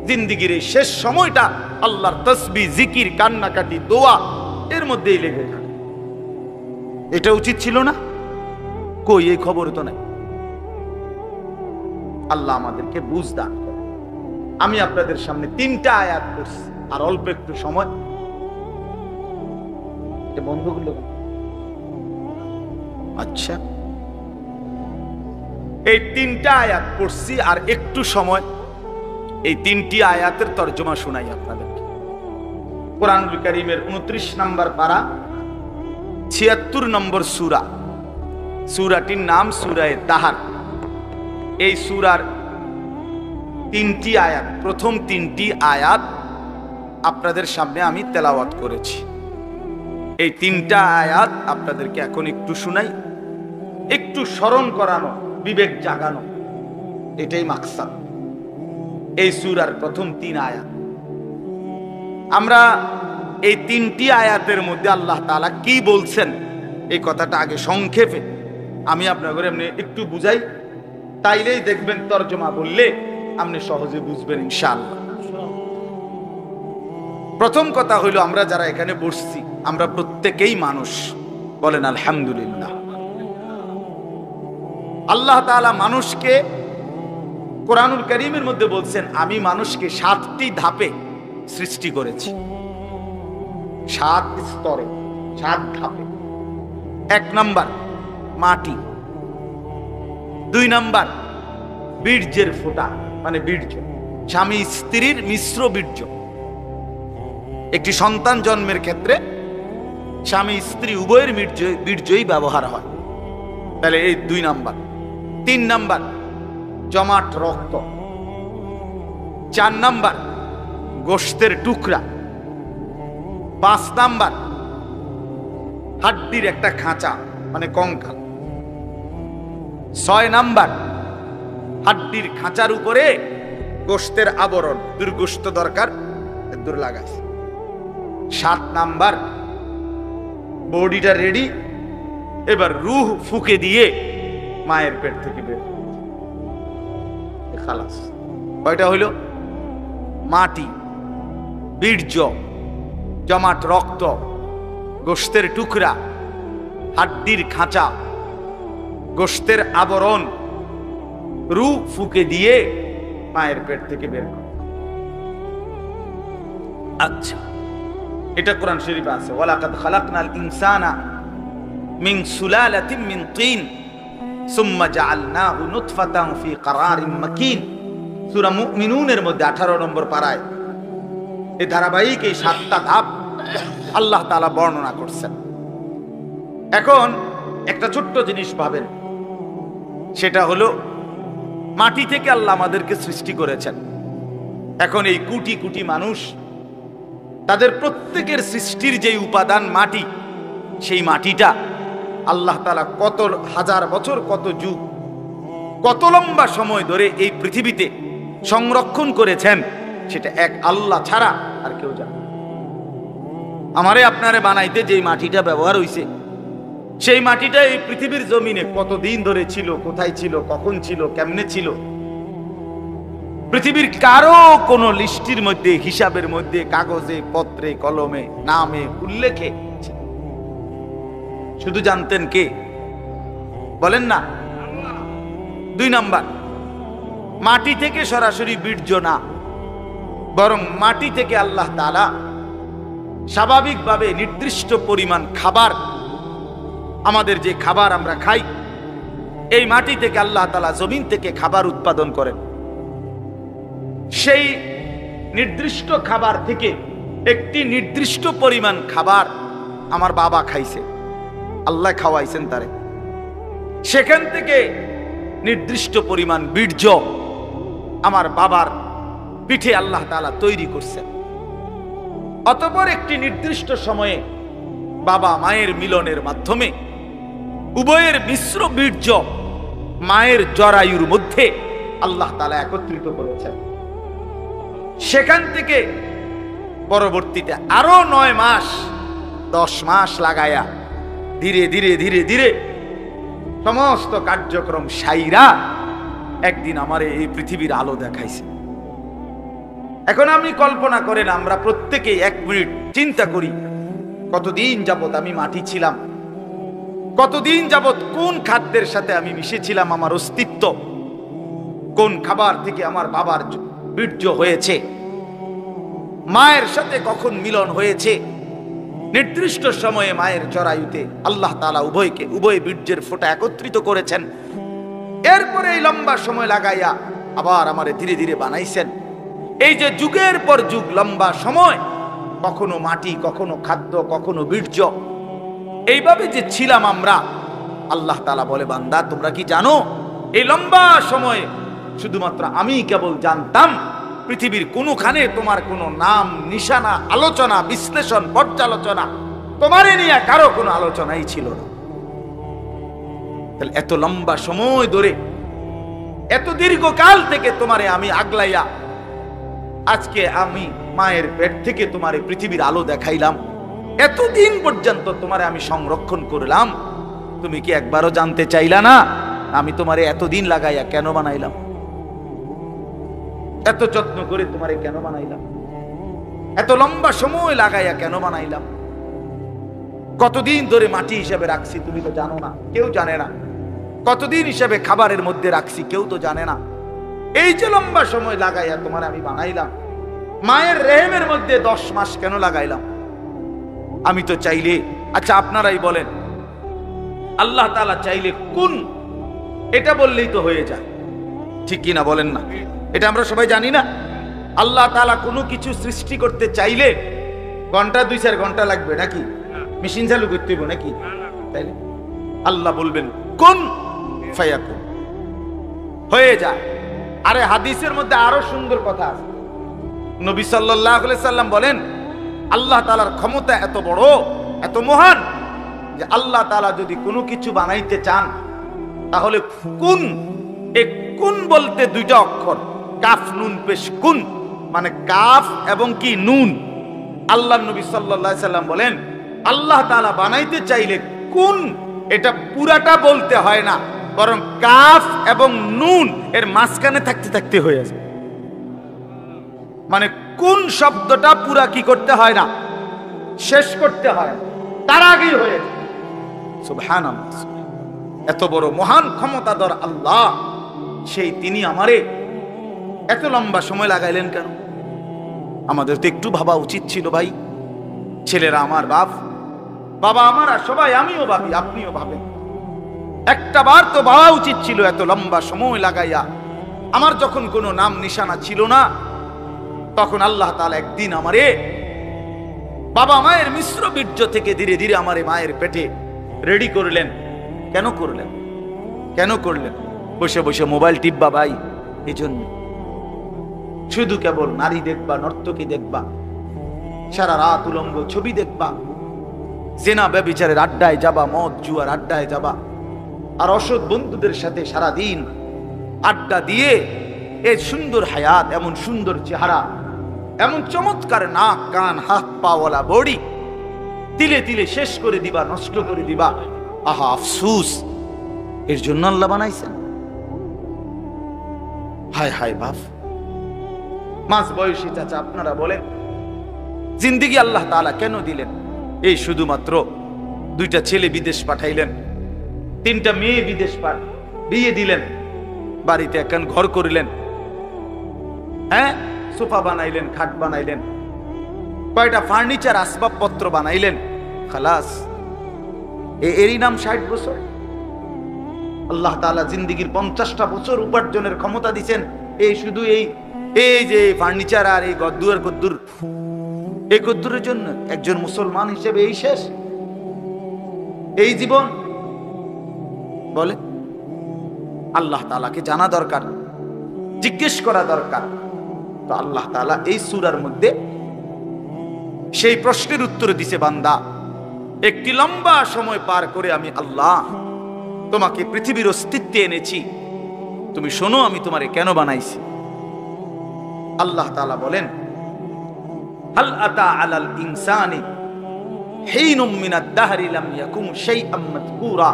S1: জিন্দেগির এই শেষ সময়টা আল্লাহর তাসবিহ, জিকির, কান্নাকাটি, দোয়া এর মধ্যেই লেগে থাকে। এটা উচিত ছিল না? কই, এই খবর তো নাই। আল্লাহ আমাদেরকে বুঝ দান করেন। আমি আপনাদের সামনে 3টা আয়াত করছি, আর অল্প একটু সময়। বন্ধুগুলো আচ্ছা, এই 3টা আয়াত পড়ছি আর একটু সময়, এই 3টি আয়াতের তরজমা শোনাই আপনাদেরকে। কোরআনুল কারীমের 29 নম্বর পারা, 76 নম্বর সূরা। সূরাটির নাম সূরায়ে তাহার। এই সূরার 3টি আয়াত, প্রথম 3টি আয়াত আপনাদের সামনে আমি তেলাওয়াত করেছি। এই 3টা আয়াত আপনাদেরকে এখন একটু শুনাই, একটু স্মরণ করানো, বিবেক জাগানো, এটাই মাকসাদ এই সূরার প্রথম 3 আয়াত। আমরা এই 3টি আয়াতের মধ্যে আল্লাহ তাআলা কি বলছেন এই কথাটা আগে সংক্ষেপে আমি আপনাদের এমনি একটু বুঝাই, তাইলেই দেখবেন তরজমা বললে আপনি সহজে বুঝবেন ইনশাআল্লাহ। প্রথম কথা হইল, আমরা যারা এখানে বসছি আমরা প্রত্যেকেই মানুষ, বলেন আলহামদুলিল্লাহ। আল্লাহ তাআলা মানুষকে কোরআনুল কারীমের মধ্যে বলছেন, আমি মানুষকে 7টি ধাপে সৃষ্টি করেছি, 7 স্তরে, 7 ধাপে। 1 নাম্বার মাটি, 2 নাম্বার বীর্যের ফোঁটা, মানে বীর্য, স্বামী স্ত্রীর মিশ্র বীর্য। একটি সন্তান জন্মের ক্ষেত্রে স্বামী স্ত্রী উভয়ের বীর্যই ব্যবহার হয়, তাহলে এই 2 নাম্বার। 3 নাম্বার জমাট রক্ত। 4 নাম্বার গোশতের টুকরা। 5 নাম্বার হাড্ডির একটা খাঁচা, মানে কঙ্কাল। 6 নাম্বার হাড্ডির খাঁচার উপরে গোশতের আবরণ, দুর্গোশত দরকার দূর লাগাস। 7 নাম্বার বডিটা রেডি, এবার রূহ ফুকে দিয়ে মায়ের পেট থেকে বের খালাস। কয়টা হইল? মাটি, বীর্য, জমাট রক্ত, গোশতের টুকরা, হাড্ডির খাঁচা, গোশতের আবরণ, রূহ ফুকে দিয়ে মায়ের পেট থেকে বের করে। আচ্ছা, এটা কোরআন শরীফে আছে, ওয়ালাকাদ খালাকনাল ইনসানা মিন সুলালাতিন মিন তিন সুম্মা জাআলনাহু নুতফাতান ফি ক্বারারিন মাকিন সূরা মুমিনুনের মধ্যে 18 নম্বর পারায় এই ধারাবাহিক এই 7টা ধাপ আল্লাহ তাআলা বর্ণনা করছেন। এখন একটা ছোট্ট জিনিস ভাবেন, সেটা হলো মাটি থেকে আল্লাহ আমাদেরকে সৃষ্টি করেছেন। এখন এই কোটি কোটি মানুষ, তাদের প্রত্যেকের সৃষ্টির যে উপাদান মাটি, সেই মাটিটা আল্লাহ তাআলা কত হাজার বছর, কত যুগ, কত লম্বা সময় ধরে এই পৃথিবীতে সংরক্ষণ করেছেন, সেটা এক আল্লাহ ছাড়া আর কেউ জানে না। আমারে আপনারে বানাইতে যেই মাটিটা ব্যবহার হইছে, সেই মাটিটা এই পৃথিবীর জমিনে কতদিন ধরে ছিল, কোথায় ছিল, কখন ছিল, কেমনে ছিল, পৃথিবীর কারো কোনো লিস্টির মধ্যে, হিসাবের মধ্যে, কাগজে, পত্রে, কলমে, নামে, উল্লেখে শুধু জানতেন কে? বলেন না। 2 নাম্বার, মাটি থেকে সরাসরি বীর্য না, বরং মাটি থেকে আল্লাহ তাআলা স্বাভাবিকভাবে নির্দিষ্ট পরিমাণ খাবার, আমাদের যে খাবার আমরা খাই, এই মাটি থেকে আল্লাহ তাআলা জমিন থেকে খাবার উৎপাদন করেন। সেই নির্দিষ্ট খাবার থেকে একটি নির্দিষ্ট পরিমাণ খাবার আমার বাবা খাইছে, আল্লাহ খাওয়াইছেন তারে। সেখান থেকে নির্দিষ্ট পরিমাণ বীর্য আমার বাবার পিঠে আল্লাহ তাআলা তৈরি করছেন। অতঃপর একটি নির্দিষ্ট সময়ে বাবা মায়ের মিলনের মাধ্যমে উভয়ের মিশ্র বীর্য মায়ের জরায়ুর মধ্যে আল্লাহ তাআলা একত্রিত করেছেন। সেখান থেকে পরবর্তীতে আরো 9 মাস 10 মাস লাগায়া ধীরে ধীরে ধীরে ধীরে সমস্ত কার্যক্রম সাইরা একদিন আমার এই পৃথিবীর আলো দেখাইছে। এখন আপনি কল্পনা করেন, আমরা প্রত্যেকে 1 মিনিট চিন্তা করি, কতদিন যাবত আমি মাটি ছিলাম, কতদিন যাবত কোন খাদ্যের সাথে আমি মিশেছিলাম, আমার অস্তিত্ব কোন খাবার থেকে আমার বাবার বীর্য হয়েছে, মায়ের সাথে কখন মিলন হয়েছে, নির্দিষ্ট সময়ে মায়ের জরায়ুতে আল্লাহ তাআলা উভয় বীর্যের ফোঁটা একত্রিত করেছেন। এরপরে এই লম্বা সময় লাগাইয়া আবার আমারে ধীরে ধীরে বানাইছেন। এই যে যুগের পর যুগ লম্বা সময়, কখনো মাটি, কখনো খাদ্য, কখনো বীর্য, এইভাবে যে ছিলাম আমরা, আল্লাহ তাআলা বলে, বান্দা তোমরা কি জানো এই লম্বা সময় শুধুমাত্র আমি কেবল জানতাম, পৃথিবীর কোনখানে তোমার কোনো নাম, নিশানা, আলোচনা, বিশ্লেষণ, পর্যালোচনা, তোমারে নিয়ে কারো কোনো আলোচনাই ছিল না। তাহলে এত লম্বা সময় ধরে, এত দীর্ঘকাল থেকে তোমারে আমি আগলাইয়া আজকে আমি মায়ের পেট থেকে তোমারে পৃথিবীর আলো দেখাইলাম, এতদিন পর্যন্ত তোমারে আমি সংরক্ষণ করলাম, তুমি কি একবারও জানতে চাইলা না আমি তোমারে এতদিন লাগাইয়া কেন বানাইলাম, এত যত্ন করে তোমারে কেন বানাইলাম, এত লম্বা সময় লাগাইয়া কেন বানাইলাম, কতদিন ধরে মাটি হিসেবে রাখছি তুমি তো জানো না, কেউ জানে না, কতদিন হিসেবে খাবারের মধ্যে রাখছি কেউ তো জানে না। এই যে লম্বা সময় লাগাইয়া তোমার আমি বানাইলাম, মায়ের রেহেমের মধ্যে 10 মাস কেন লাগাইলাম আমি তো চাইলে, আচ্ছা আপনারাই বলেন, আল্লাহ তাআলা চাইলে কোন, এটা বললেই তো হয়ে যায়, ঠিক কি না বলেন না? এটা আমরা সবাই জানি না। আল্লাহ তাআলা কোনো কিছু সৃষ্টি করতে চাইলে ঘন্টা 2-4 ঘন্টা লাগবে নাকি? মেশিন চালু করতে হবে নাকি? তাইলে আল্লাহ বলবেন কোন ফায়াকুন, হয়ে যায়। আরে হাদিসের মধ্যে আরো সুন্দর কথা আছে। নবী সাল্লাল্লাহু আলাইহি সাল্লাম বলেন, আল্লাহ তাআলার ক্ষমতা এত বড়, এত মহান, যে আল্লাহ তাআলা যদি কোনো কিছু বানাইতে চান তাহলে কুন, এই কুন বলতে 2টা অক্ষর, কাফ নুন পেশ, কুন মানে কাফ এবং কি নুন। আল্লাহ নবী সাল্লাল্লাহু আলাইহি সাল্লাম বলেন, আল্লাহ তাআলা বানাইতে চাইলে কুন, এটা পুরাটা বলতে হয় না, বরং কাফ এবং নুন এর মাঝখানে থাকতে থাকতে হয়ে যায়। মানে কোন শব্দটা পুরা কি করতে হয় না, শেষ করতে হয়, তার আগেই হয়ে যায়। সুবহানাল্লাহ, এত বড় মহান ক্ষমতাধর আল্লাহ, সেই তিনি আমারে এত লম্বা সময় লাগাইলেন কেন? আমাদের তো একটু ভাবা উচিত ছিল ভাই। ছেলেরা আমার বাপ, বাবা আমার, আর সবাই, আমিও ভাবি, আপনিও ভাবেন, একটা বার তো ভাবা উচিত ছিল এত লম্বা সময় লাগাইয়া আমার যখন কোনো নাম নিশানা ছিল না, তখন আল্লাহ তাআলা একদিন আমারে বাবা মায়ের মিশ্র বীর্য থেকে ধীরে ধীরে আমারে মায়ের পেটে রেডি করলেন। কেন করলেন? কেন করলেন? বসে বসে মোবাইল টিপবা ভাই? এই জন্য শুধু কেবল নারী দেখবা, নর্তকী দেখবা, সারা রাত উলঙ্গ ছবি দেখবা, জেনা ব্যভিচারের আড্ডায় যাবা, মদ জুয়ার আড্ডায় যাবা, আর অসৎ বন্ধুদের সাথে সারা দিন আড্ডা দিয়ে এই সুন্দর হায়াত, এমন সুন্দর চেহারা, এমন চমৎকার নাক কান হাত পাওয়ালা বডি তিলে তিলে শেষ করে দিবা, নষ্ট করে দিবা। আহা আফসুস, এর জন্য আল্লাহ বানাইছেন? হায় হায় বাপ, মাঝ বয়সী চাচা আপনারা বলেন, জিন্দেগি আল্লাহ তাআলা কেন দিলেন? এই শুধুমাত্র 2টা ছেলে বিদেশ পাঠাইলেন, 3টা মেয়ে বিদেশ বিয়ে দিলেন, বাড়িতে একখান ঘর করিলেন, হ্যাঁ সোফা বানাইলেন, খাট বানাইলেন, কয়টা ফার্নিচার আসবাবপত্র বানাইলেন, খালাস। এরই নাম 60 বছর? আল্লাহ তাআলা জিন্দেগির 50টা বছর উপার্জনের ক্ষমতা দিচ্ছেন এই শুধু এই যে ফার্নিচার আর এই গদ্দুর গদ্দুর, এই গদ্দুরের জন্য? একজন মুসলমান হিসেবে এই শেষ? এই জীবন? বলে আল্লাহ তাআলাকে জানা দরকার, জিজ্ঞেস করা দরকার। তো আল্লাহ তাআলা এই সূরার মধ্যে সেই প্রশ্নের উত্তর দিছে, বান্দা একটি লম্বা সময় পার করে আমি আল্লাহ তোমাকে পৃথিবীর অস্তিত্বে এনেছি, তুমি শোনো আমি তোমারে কেন বানাইছি। আল্লাহ তাআলা বলেন, হাল আতা আলাল ইনসানি হিনুম মিনাদ দাহরি লাম ইয়াকুম শাইআম মাযকুরা।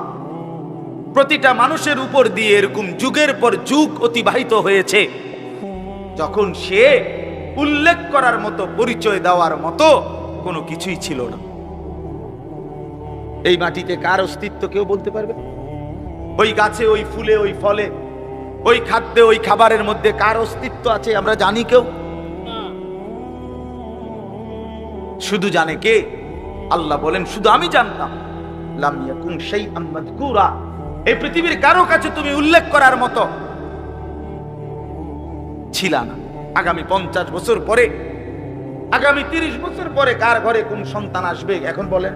S1: প্রতিটা মানুষের উপর দিয়ে এরকম যুগের পর যুগ অতিবাহিত হয়েছে যখন সে উল্লেখ করার মতো, পরিচয় দেওয়ার মতো কোনো কিছুই ছিল না। এই মাটিতে কার অস্তিত্ব কেউ বলতে পারবে? ওই গাছে, ওই ফুলে, ওই ফলে, ওই খাদ্যে, ওই খাবারের মধ্যে কার অস্তিত্ব আছে আমরা জানি কেউ? শুধু জানে কে? আল্লাহ বলেন শুধু আমি জানতাম। লাম ইয়াকুন শাইআম মাযকুরা, এই পৃথিবীর কারো কাছে তুমি উল্লেখ করার মতো ছিল না। আগামী 50 বছর পরে, আগামী 30 বছর পরে কার ঘরে কোন সন্তান আসবে এখন বলেন?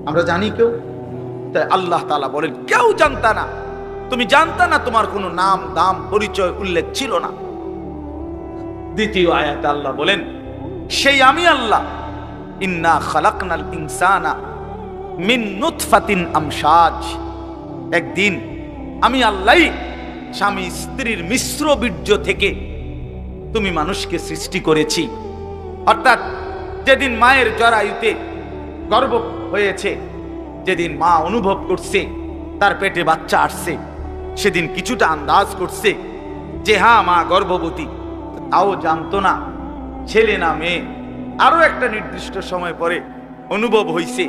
S1: আমরা জানি কেউ? তাই আল্লাহ তাআলা বলেন কেউ জানতা না, তুমি জানতা না, তোমার কোনো নাম দাম পরিচয় উল্লেখ ছিল না। দ্বিতীয় আয়াতে আল্লাহ বলেন সেই আমি আল্লাহ, ইন্না খালাকনাল ইনসানা মিন নুতফাতিন আমশাজ। একদিন আমি আল্লাহ স্বামী স্ত্রীর মিশ্র বীর্য থেকে তুমি মানুষকে সৃষ্টি করেছি। অর্থাৎ যেদিন মায়ের জরায়ুতে গর্ভ হয়েছে, যেদিন মা অনুভব করছে তার পেটে বাচ্চা আসছে, সেদিন কিছুটা আন্দাজ করছে যে হ্যাঁ মা গর্ভবতী, তাও জানতো না ছেলে না মেয়ে। আরো একটা নির্দিষ্ট সময় পরে অনুভব হইছে।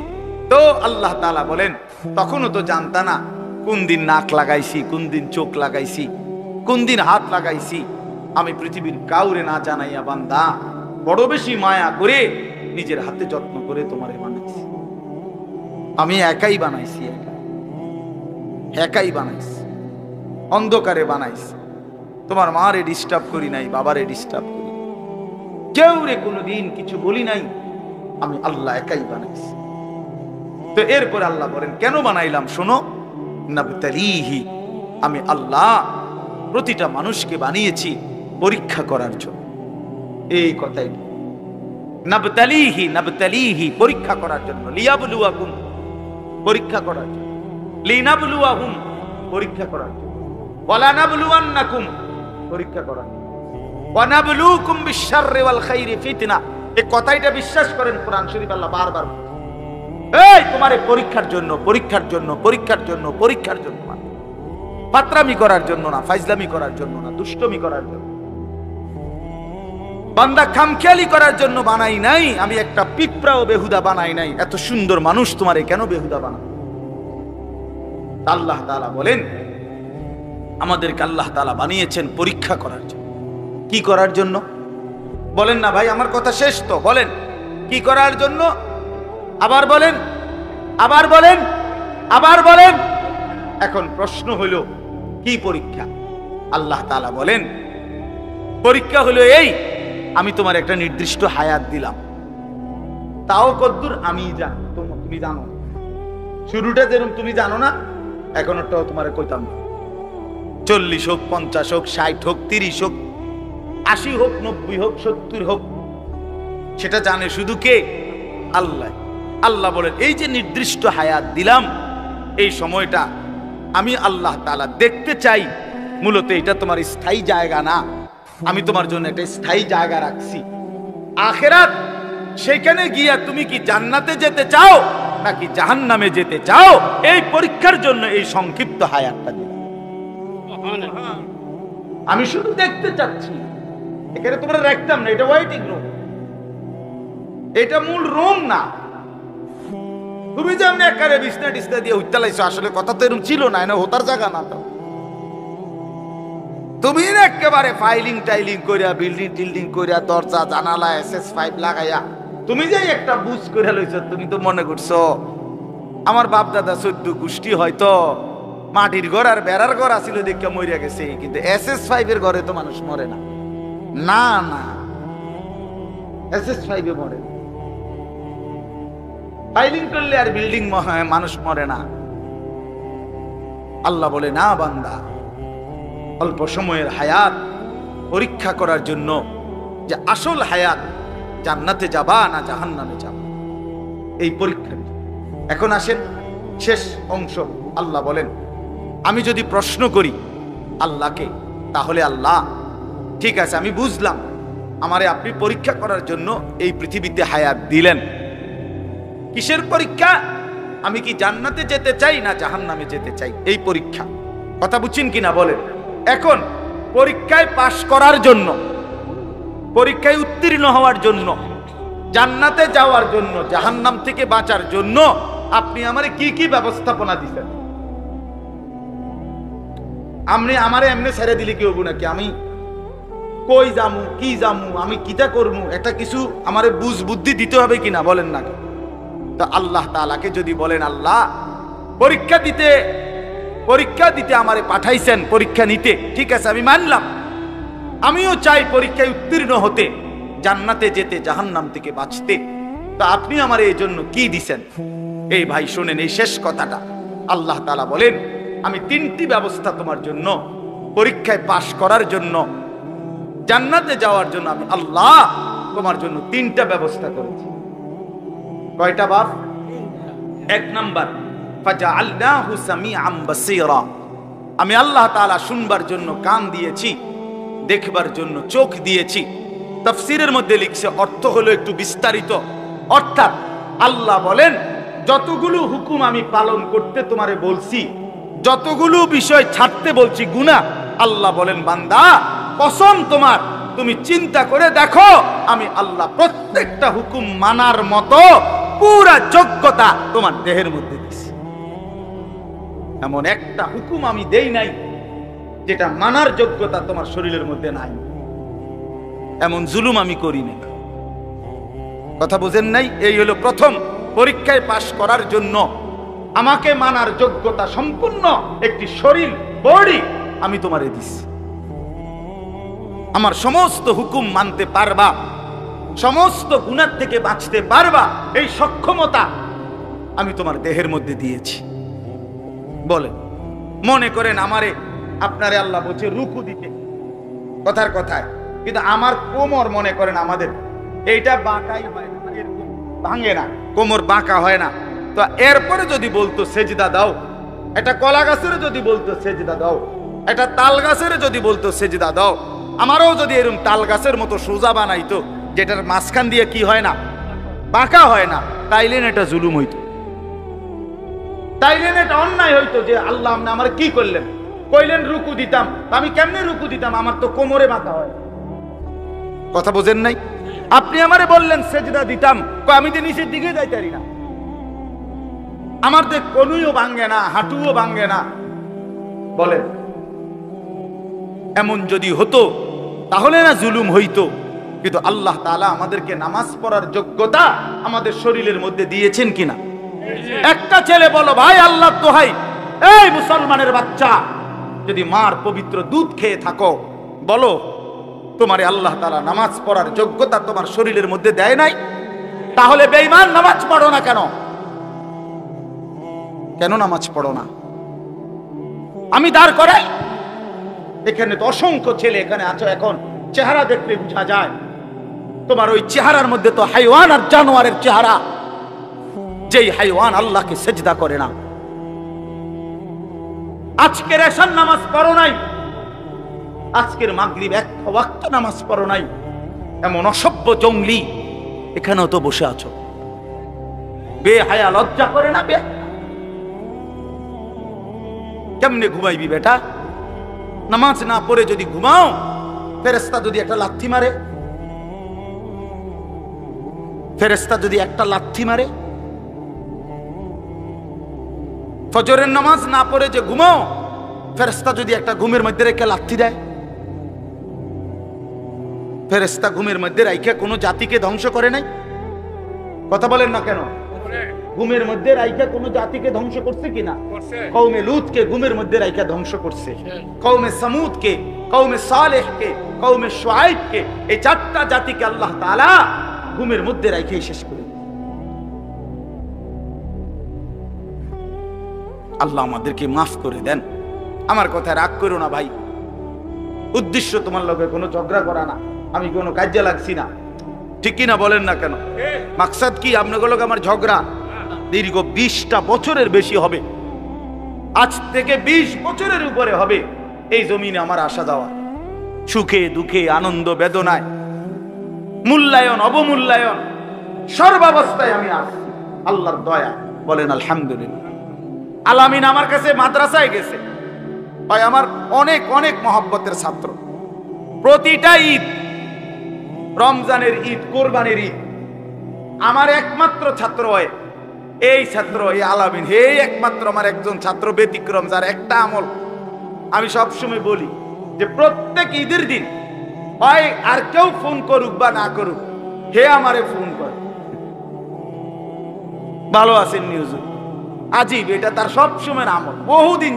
S1: তো আল্লাহ তাআলা বলেন তখনও তো জানতা না কোন দিন নাক লাগাইছি, কোন দিন চোখ লাগাইছি, কোন দিন হাত লাগাইছি। আমি পৃথিবীর কাউরে না জানাইয়া বান্দা বড় বেশি মায়া করে নিজের হাতে যত্ন করে তোমারে বানাইছি। আমি একাই বানাইছি, একাই বানাইছি, অন্ধকারে বানাইছি। তোমার মারে ডিস্টার্ব করি নাই, বাবারে ডিস্টার্ব করি, কেউ রে কোনোদিন কিছু বলি নাই। আমি আল্লাহ একাই বানাইছি। তো এরপর আল্লাহ বলেন কেন বানাইলাম শোনো, নাবতালিহি, আমি আল্লাহ প্রতিটা মানুষকে বানিয়েছি পরীক্ষা করার জন্য। এই কথাই নাবতালিহি, নাবতালিহি পরীক্ষা করার জন্য, লিয়াবলুয়াকুম পরীক্ষা করার জন্য, লিনাবলুয়াহুম পরীক্ষা করার জন্য, ওয়ালা নাবলুয়ান্নাকুম পরীক্ষা করার জন্য, ওয়া নাবলুকুম বিশ-শাররি ওয়াল খাইরি ফিতনা। এই কথাইটা বিশ্বাস করেন কোরআন শরীফ আল্লাহ বারবার এই তোমারে পরীক্ষার জন্য, পরীক্ষার জন্য, পরীক্ষার জন্য, পরীক্ষার জন্য, ফাতরামি করার জন্য না, ফাইজলামি করার জন্য না, দুষ্টমি করার জন্য। বান্দা খামখেয়ালি করার জন্য বানাই নাই। আমি একটা পিঁপড়াও বেহুদা বানাই নাই। এত সুন্দর মানুষ তোমারে কেন বেহুদা বানাই? আল্লাহ তাআলা বলেন আমাদেরকে আল্লাহ তাআলা বানিয়েছেন পরীক্ষা করার জন্য। কি করার জন্য বলেন না ভাই? আমার কথা শেষ তো, বলেন কি করার জন্য? আবার বলেন, আবার বলেন, আবার বলেন। এখন প্রশ্ন হলো কি পরীক্ষা? আল্লাহ তাআলা বলেন পরীক্ষা হলো এই, আমি তোমার একটা নির্দিষ্ট হায়াত দিলাম, তাও কদ্দুর আমি জানি, তুমি জানো। শুরুটা যেরকম তুমি জানো না, এখনটাও তোমার কইতাম না। 40 হোক, 50 হোক, 60 হোক, 30 হোক, 80 হোক, 90 হোক, 70 হোক, সেটা জানে শুধু কে? আল্লাহ। আল্লাহ বলেন এই যে নির্দিষ্ট হায়াত দিলাম, এই সময়টা আমি আল্লাহ তাআলা দেখতে চাই। মূলত এটা তোমার স্থায়ী জায়গা না, আমি তোমার জন্য একটা স্থায়ী জায়গা রাখছি আখিরাত। সেখানে গিয়া তুমি কি জান্নাতে যেতে চাও নাকি জাহান্নামে যেতে চাও, এই পরীক্ষার জন্য এই সংক্ষিপ্ত হায়াতটা দিলাম। আমি শুধু দেখতে চাচ্ছি, এখানে তোমরা রাখতাম না, এটা ওয়েটিং রুম, এটা মূল রুম না। তুমি যেমন একারে বিছনা টিছনা দিয়ে উঠতে আসলে কথা তো এরকম ছিল না, হোতার জায়গা না। তো তুমি একেবারে ফাইলিং টাইলিং করিয়া, বিল্ডিং টিল্ডিং করিয়া, দরজা জানালা SS5 লাগাইয়া তুমি যে একটা বুঝ করে লইছ, তুমি তো মনে করছো আমার বাপ দাদা 14 গোষ্ঠী হয়তো মাটির ঘর আর বেড়ার ঘর আছিল দেখে মরিয়া গেছে, কিন্তু SS5 এর ঘরে তো মানুষ মরে না। না না, SS5 এ মরে, ফাইলিং করলে আর বিল্ডিং মানুষ মরে না। আল্লাহ বলে না বান্দা, অল্প সময়ের হায়াত পরীক্ষা করার জন্য যে আসল হায়াত জান্নাতে যাবা না জাহান্নামে যাবা, এই পরীক্ষা। এখন আসেন শেষ অংশ। আল্লাহ বলেন আমি যদি প্রশ্ন করি আল্লাহকে, তাহলে আল্লাহ ঠিক আছে আমি বুঝলাম, আমারে আপনি পরীক্ষা করার জন্য এই পৃথিবীতে হায়াত দিলেন। কিসের পরীক্ষা? আমি কি জান্নাতে যেতে চাই না জাহান্নামে যেতে চাই, এই পরীক্ষা। কথা বুঝছেন কিনা বলেন? এখন পরীক্ষায় পাশ করার জন্য, পরীক্ষায় উত্তীর্ণ হওয়ার জন্য, জান্নাতে যাওয়ার জন্য, জাহান্নাম থেকে বাঁচার জন্য আপনি আমারে কি কি ব্যবস্থাপনা দিচ্ছেন? আপনি আমারে এমনি ছেড়ে দিলে কি হবো নাকি? আমি কই যামু, কি যামু, আমি কিটা করবো, একটা কিছু আমারে বুঝ বুদ্ধি দিতে হবে কিনা বলেন না? তো আল্লাহ তাআলাকে যদি বলেন আল্লাহ পরীক্ষা দিতে আমারে পাঠাইছেন, পরীক্ষা নিতে, ঠিক আছে আমি মানলাম, আমিও চাই পরীক্ষায় উত্তীর্ণ হতে, জান্নাতে যেতে, জাহান্নাম থেকে বাঁচতে, তো আপনি আমারে এই জন্য কি দিছেন? এই ভাই শুনেন এই শেষ কথাটা। আল্লাহ তাআলা বলেন আমি 3টি ব্যবস্থা তোমার জন্য, পরীক্ষায় পাশ করার জন্য, জান্নাতে যাওয়ার জন্য আমি আল্লাহ তোমার জন্য 3টা ব্যবস্থা করেছি। কয়টা বাপ? 1 নাম্বার ফাজআলনাহু সামিআম বাসীরা, আমি আল্লাহ তাআলা শুনবার জন্য কান দিয়েছি, দেখবার জন্য চোখ দিয়েছি। তাফসীরের মধ্যে লিখছে অর্থ হলো একটু বিস্তারিত, অর্থাৎ আল্লাহ বলেন যতগুলো হুকুম আমি পালন করতে তোমারে বলছি, যতগুলো বিষয় ছাড়তে বলছি গুনাহ, আল্লাহ বলেন বান্দা কসম তোমার, তুমি চিন্তা করে দেখো আমি আল্লাহ প্রত্যেকটা হুকুম মানার মতো পুরা যোগ্যতা তোমার দেহের মধ্যে দিছি। এমন একটা হুকুম আমি দেই নাই যেটা মানার যোগ্যতা তোমার শরীরের মধ্যে নাই, এমন জুলুম আমি করি নাই। কথা বুঝেন নাই? এই হলো প্রথম, পরীক্ষায় পাশ করার জন্য আমাকে মানার যোগ্যতা সম্পূর্ণ একটি শরীর, বডি আমি তোমারে দিছি। আমার সমস্ত হুকুম মানতে পারবা, সমস্ত গুনাহ থেকে বাঁচতে পারবা, এই সক্ষমতা আমি তোমার দেহের মধ্যে দিয়েছি। বলে মনে করেন আমারে আপনারে আল্লাহ বলছে রুকু দিতে, কথার কথায়, কিন্তু আমার কোমর মনে করেন আমাদের এইটা বাঁকাই হয় না, এরকম ভাঙে না, কোমর বাঁকা হয় না। তো এরপরে যদি বলতো সেজদা দাও, এটা কলা গাছের যদি বলতো সেজদা দাও, এটা তাল গাছের যদি বলতো সেজদা দাও, আমারও যদি এরকম তাল গাছের মতো সোজা বানাইতো, যেটার মাঝখান দিয়ে কি হয় না, বাঁকা হয় না, তাইলেন এটা জুলুম হইতো, তাইলেন এটা অন্যায় হইতো। যে আল্লাহ আপনি আমার কি করলেন, কইলেন রুকু দিতাম, আমি কেমনে রুকু দিতাম, আমার তো কোমরে বাঁকা হয়। কথা বোঝেন নাই? আপনি আমারে বললেন সেজদা দিতাম, আমি তো নিচের দিকে যাইতে পারি না, আমার তো কোনুইও ভাঙ্গে না, হাঁটুও ভাঙ্গে না। বলেন এমন যদি হতো তাহলে না জুলুম হইতো? কিন্তু আল্লাহ তাআলা আমাদেরকে নামাজ পড়ার যোগ্যতা আমাদের শরীরের মধ্যে দিয়েছেন কিনা? একটা ছেলে বলো ভাই আল্লাহ দোহাই, এই মুসলমানের বাচ্চা, যদি মার পবিত্র দুধ খেয়ে থাকো, বলো তোমারে আল্লাহ তাআলা নামাজ পড়ার যোগ্যতা তোমার শরীরের মধ্যে দেয় নাই? তাহলে বেঈমান নামাজ পড়ো না কেন? কেন নামাজ পড়ো না? আমি দাঁড় করাই, এখানে তো অসংখ্য ছেলে এখানে আছো, এখন চেহারা দেখলে বোঝা যায় তোমার ওই চেহারার মধ্যে তো হাইওয়ান আর জানোয়ারের চেহারা। যেই হাইওয়ান আল্লাহকে সেজদা করে না। আজকের এশার নামাজ পড়ো নাই, আজকের মাগরিব এক ওয়াক্ত নামাজ পড়ো নাই, এমন অসভ্য জঙ্গলি এখানেও তো বসে আছো। বেহায়া, লজ্জা করে না? কেমনে ঘুমাইবি বেটা? নামাজ না পড়ে যদি ঘুমাও, ফেরেশতা যদি একটা লাথি মারে, ফেরেশতা যদি একটা লাথি মারে, ফজরের নামাজ না পড়ে যে ঘুমাও, ফেরেশতা যদি একটা ঘুমের মধ্যে রেখে লাথি দেয়। ফেরেশতা ঘুমের মধ্যে রাইখা কোনো জাতিকে ধ্বংস করে নাই? কথা বলেন না কেন? ঘুমের মধ্যে রাইখা কোনো জাতিকে ধ্বংস করছে কিনা? কওমে লূতকে ঘুমের মধ্যে রাইখা ধ্বংস করছে, কওমে সামুদকে, কওমে সালেহকে, কওমে শুআইবকে, এই চারটা জাতিকে আল্লাহ তাআলা ঘুমের মধ্যে রাইখা শেষ করে। আল্লাহ আমাদেরকে মাফ করে দেন। আমার কথায় রাগ করো না ভাই, উদ্দেশ্য তোমার লগে কোনো ঝগড়া করা না, আমি কোনো কাজে লাগছি না, ঠিক কিনা বলেন না কেন? মাকসাদ কি আপনাদের লগে আমার ঝগড়া? দীর্ঘ 20টা বছরের বেশি হবে, আজ থেকে 20 বছরের উপরে হবে এই জমিনে আমার আসা যাওয়া, সুখে দুঃখে আনন্দ বেদনায়, মূল্যায়ন অবমূল্যায়ন, সর্বাবস্থায় আমি আসছি আল্লাহর দয়া। বলেন আলহামদুলিল্লাহ। আলামিন আমার কাছে মাদ্রাসায় গেছে, ভাই আমার অনেক অনেক মহব্বতের ছাত্র। প্রতিটা ঈদ, রমজানের ঈদ, কোরবানির ঈদ, আমার একমাত্র ছাত্র হয় এই ছাত্র, এই আলামিন, হে একমাত্র আমার একজন ছাত্র ব্যতিক্রম, যার একটা আমল আমি সবসময় বলি যে প্রত্যেক ঈদের দিন হয় আর কেউ ফোন করুক বা না করুক, হে আমারে ফোন করে, ভালো আছেন নিউজ। আজীব, এটা তার সবসময় আমল। বহুদিন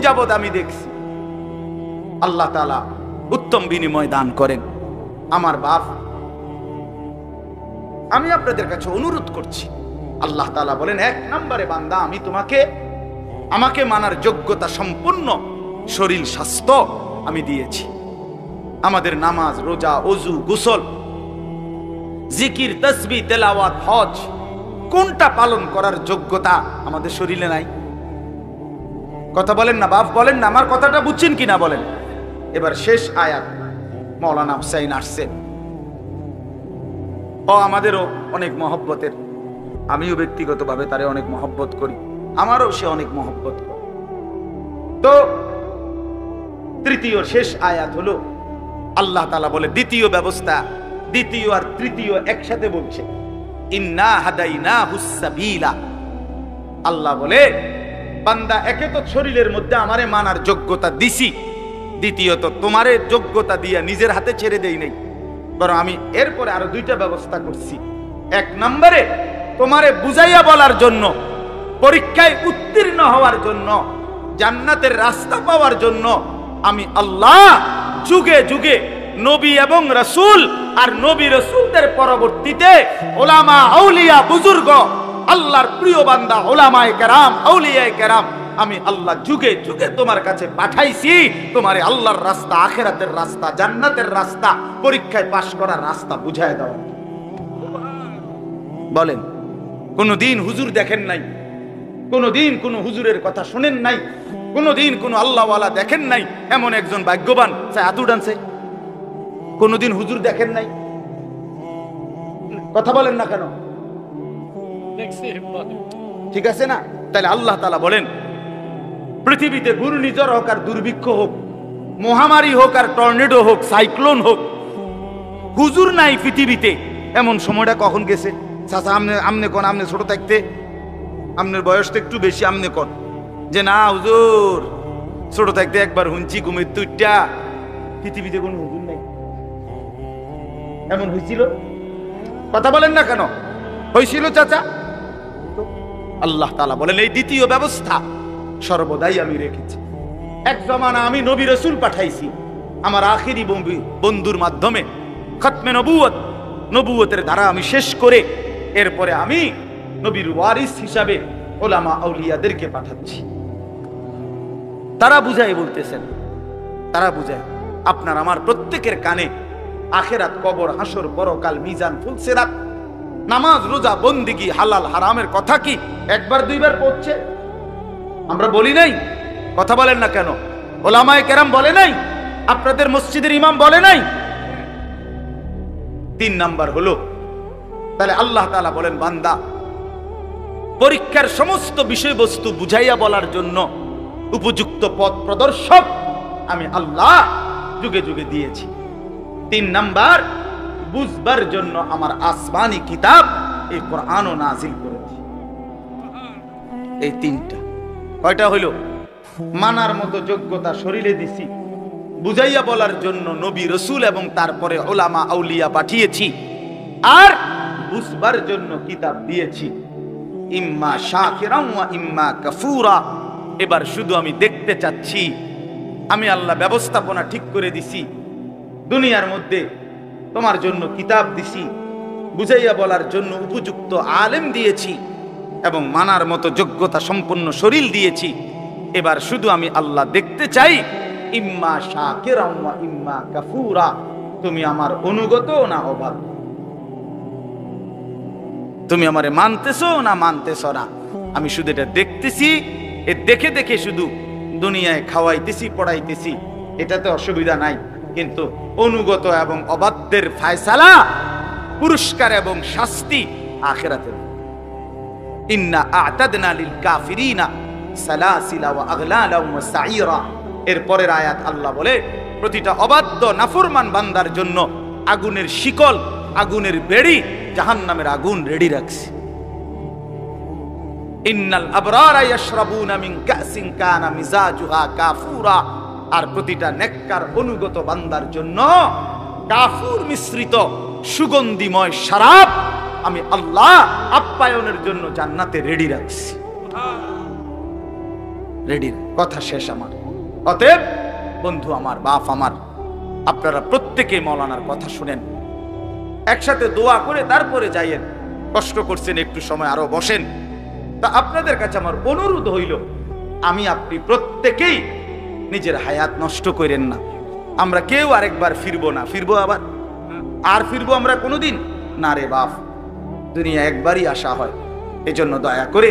S1: যাবত আমি দেখছি। আল্লাহ তাআলা উত্তম বিনিময় দান করেন। আমার বাপ, আমি আপনাদের কাছে অনুরোধ করছি, আল্লাহ তাআলা বলেন 1 নম্বরে বান্দা আমি তোমাকে আমাকে মানার যোগ্যতা সম্পূর্ণ শরীর স্বাস্থ্য আমি দিয়েছি। আমাদের নামাজ, রোজা, ওযু, গোসল, জিকির, তাসবিহ, তেলাওয়াত, হজ, কোনটা পালন করার যোগ্যতা আমাদের শরীরে নাই? কথা বলেন না বাপ, বলেন না, আমার কথাটা বুঝছেন কিনা বলেন। এবার শেষ আয়াত মাওলানা হুসাইন আসছেন, ও আমাদেরও অনেক মহব্বতের, আমিও ব্যক্তিগতভাবে তারে অনেক মহব্বত করি, আমারও সে অনেক মহব্বত করে। তো তৃতীয় শেষ আয়াত হলো আল্লাহ তাআলা বলে দ্বিতীয় ব্যবস্থা, দ্বিতীয় আর তৃতীয় একসাথে বলছে, ইন্না হাদাইনাহুস সাবিলা। আল্লাহ বলে বান্দা একে তো শরীরের মধ্যে আমারে মানার যোগ্যতা দিছি, দ্বিতীয়ত তোমারে যোগ্যতা দিয়া নিজের হাতে ছেড়ে দেই নাই, বরং আমি এরপরে আরো 2টা ব্যবস্থা করছি। 1 নম্বরে তোমারে বুঝাইয়া বলার জন্য, পরীক্ষায় উত্তীর্ণ হওয়ার জন্য, জান্নাতের রাস্তা পাওয়ার জন্য আমি আল্লাহ যুগে যুগে নবী এবং রাসূল আর নবী রাসূলদের পরবর্তীতে উলামা, আউলিয়া, বুজুর্গ, আল্লাহর প্রিয় বান্দা, উলামায়ে কেরাম, আউলিয়ায়ে কেরাম, আমি আল্লাহ যুগে যুগে তোমার কাছে পাঠাইছি তোমারে আল্লাহর রাস্তা, আখিরাতের রাস্তা, জান্নাতের রাস্তা, পরীক্ষায় পাশ করার রাস্তা বুঝায় দাও। বলেন, কোনদিন হুজুর দেখেন নাই? কোনদিন কোন হুজুরের কথা শুনেন নাই? কোনদিন কোন আল্লাহওয়ালা দেখেন নাই? এমন একজন ভাগ্যবান হাত উঠানছে? কোনদিন হুজুর দেখেন নাই? কথা বলেন না কেন? ঠিক আছে না? তাহলে আল্লাহ তাআলা বলেন পৃথিবীতে ঘূর্ণিঝড় হোক আর দুর্ভিক্ষ হোক, মহামারী হোক আর টর্নেডো হোক, সাইক্লোন হোক, হুজুর নাই পৃথিবীতে, এমন সময়টা কখন গেছে? চাচা আমনে কোন, আমনে ছোট থাকতে, আমনের বয়স তো একটু বেশি, আমনে কোন যে না হুজুর ছোট থাকতে একবার হুঁচি ঘুমের তুইটা, পৃথিবীতে কোন হুজুর নাই? এমন হয়েছিল? কথা বলেন না কেন? হয়েছিল চাচা? আল্লাহ তাআলা বলেন এই দ্বিতীয় ব্যবস্থা সর্বদাই আমি রেখেছি। এক জমানা আমি নবী রাসূল পাঠাইছি আমার আখিরি বন্ধুর মাধ্যমে, খতমে নবুয়ত, নবুয়তের ধারা আমি শেষ করে এরপরে আমি নবীর ওয়ারিস হিসাবে ওলামা আউলিয়াদেরকে পাঠাচ্ছি। তারা বুঝায় বলতেছেন, তারা বুঝায় আপনার আমার প্রত্যেকের কানে আখেরাত, কবর, হাসর, পরকাল, মিজান, ফুলসিরাত, নামাজ, রোজা, বন্দিগি, হালাল হারামের কথা কি একবার দুইবার পড়ছে? আমরা বলি নাই? কথা বলেন না কেন? ওলামায়ে কেরাম বলে নাই? আপনাদের মসজিদের ইমাম বলে নাই? 3 নাম্বার হলো, তাহলে আল্লাহ তাআলা বলেন বান্দা পরীক্ষার সমস্ত বিষয়বস্তু বুঝাইয়া বলার জন্য উপযুক্ত পথ প্রদর্শক আমি আল্লাহ যুগে যুগে দিয়েছি। 3 নাম্বার, বুঝবার জন্য আমার আসমানি কিতাব এই কোরআনও নাজিল করেছি। এই 3টা কয়টা হইল? মানার মতো যোগ্যতা শরীরে দিছি, বুঝাইয়া বলার জন্য নবী রাসূল এবং তারপরে উলামা আউলিয়া পাঠিয়েছি, আর বুঝবার জন্য কিতাব দিয়েছি। ইম্মা শাকিরান ওয়া ইম্মা কাফুরা। এবার শুধু আমি দেখতে চাচ্ছি, আমি আল্লাহ ব্যবস্থাপনা ঠিক করে দিছি, দুনিয়ার মধ্যে তোমার জন্য কিতাব দিছি, বুঝাইয়া বলার জন্য উপযুক্ত আলেম দিয়েছি এবং মানার মতো যোগ্যতা সম্পন্ন শরীর দিয়েছি। এবার শুধু আমি আল্লাহ দেখতে চাই ইম্মা শাকিরান ওয়া ইম্মা কাফুরা, তুমি আমার অনুগত না অবাধ্য, তুমি আমারে মানতেছো না মানতেছো না। আমি শুধু এটা দেখতেছি, এ দেখে দেখে শুধু দুনিয়ায় খাওয়াইতেছি, পড়াইতেছি, এটাতে অসুবিধা নাই, কিন্তু অনুগত এবং অবাধ্যের ফায়সালা, পুরস্কার এবং শাস্তি আখিরাতে। ইন্না আ'তাদনা লিল কাফিরিনা সালাসিলা ওয়া আগলালা ওয়া সাইরা। এর পরের আয়াত আল্লাহ বলে প্রতিটা অবাধ্য নাফরমান বান্দার জন্য আগুনের শিকল, আগুনের বেড়ি, জাহান্নামের আগুন রেডি রাখছি। ইন্নাল আবরারা ইয়াশরাবুনা মিন কাসিন কানা মিজাজুহা কাফুরা। আর প্রতিটা নেককার অনুগত বান্দার জন্য কাফুর মিশ্রিত সুগন্ধিময় শরাব আমি আল্লাহ আপ্যায়নের জন্য জান্নাতে রেডি রাখছি। রেডি, কথা শেষ আমার। অতএব বন্ধু আমার, বাপ আমার, আপনারা প্রত্যেকে মাওলানার কথা শুনেন, একসাথে দোয়া করে তারপরে যাইয়েন। কষ্ট করছেন, একটু সময় আরো বসেন। তা আপনাদের কাছে আমার অনুরোধ হইল, আমি আপনি প্রত্যেকেই নিজের হায়াত নষ্ট করেন না। আমরা কেউ আরেকবার ফিরবো না। ফিরবো আবার? আর ফিরবো আমরা কোনোদিন না রে বাপ, দুনিয়া একবারই আসা হয়। এজন্য দয়া করে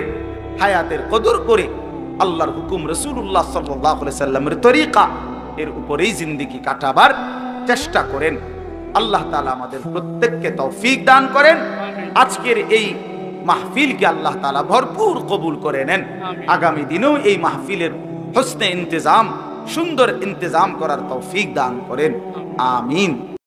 S1: হায়াতের কদর করে আল্লাহর হুকুম, রাসূলুল্লাহ সাল্লাল্লাহু আলাইহি সাল্লামের তরিকা, এর উপরেই জিন্দেগি কাটাবার চেষ্টা করেন। আল্লাহ তাআলা আমাদের প্রত্যেককে তৌফিক দান করেন। আজকের এই মাহফিলকে আল্লাহ তাআলা ভরপুর কবুল করে নেন। আগামী দিনেও এই মাহফিলের হোসনে ইন্তেজাম, সুন্দর ইন্তেজাম করার তৌফিক দান করেন। আমিন।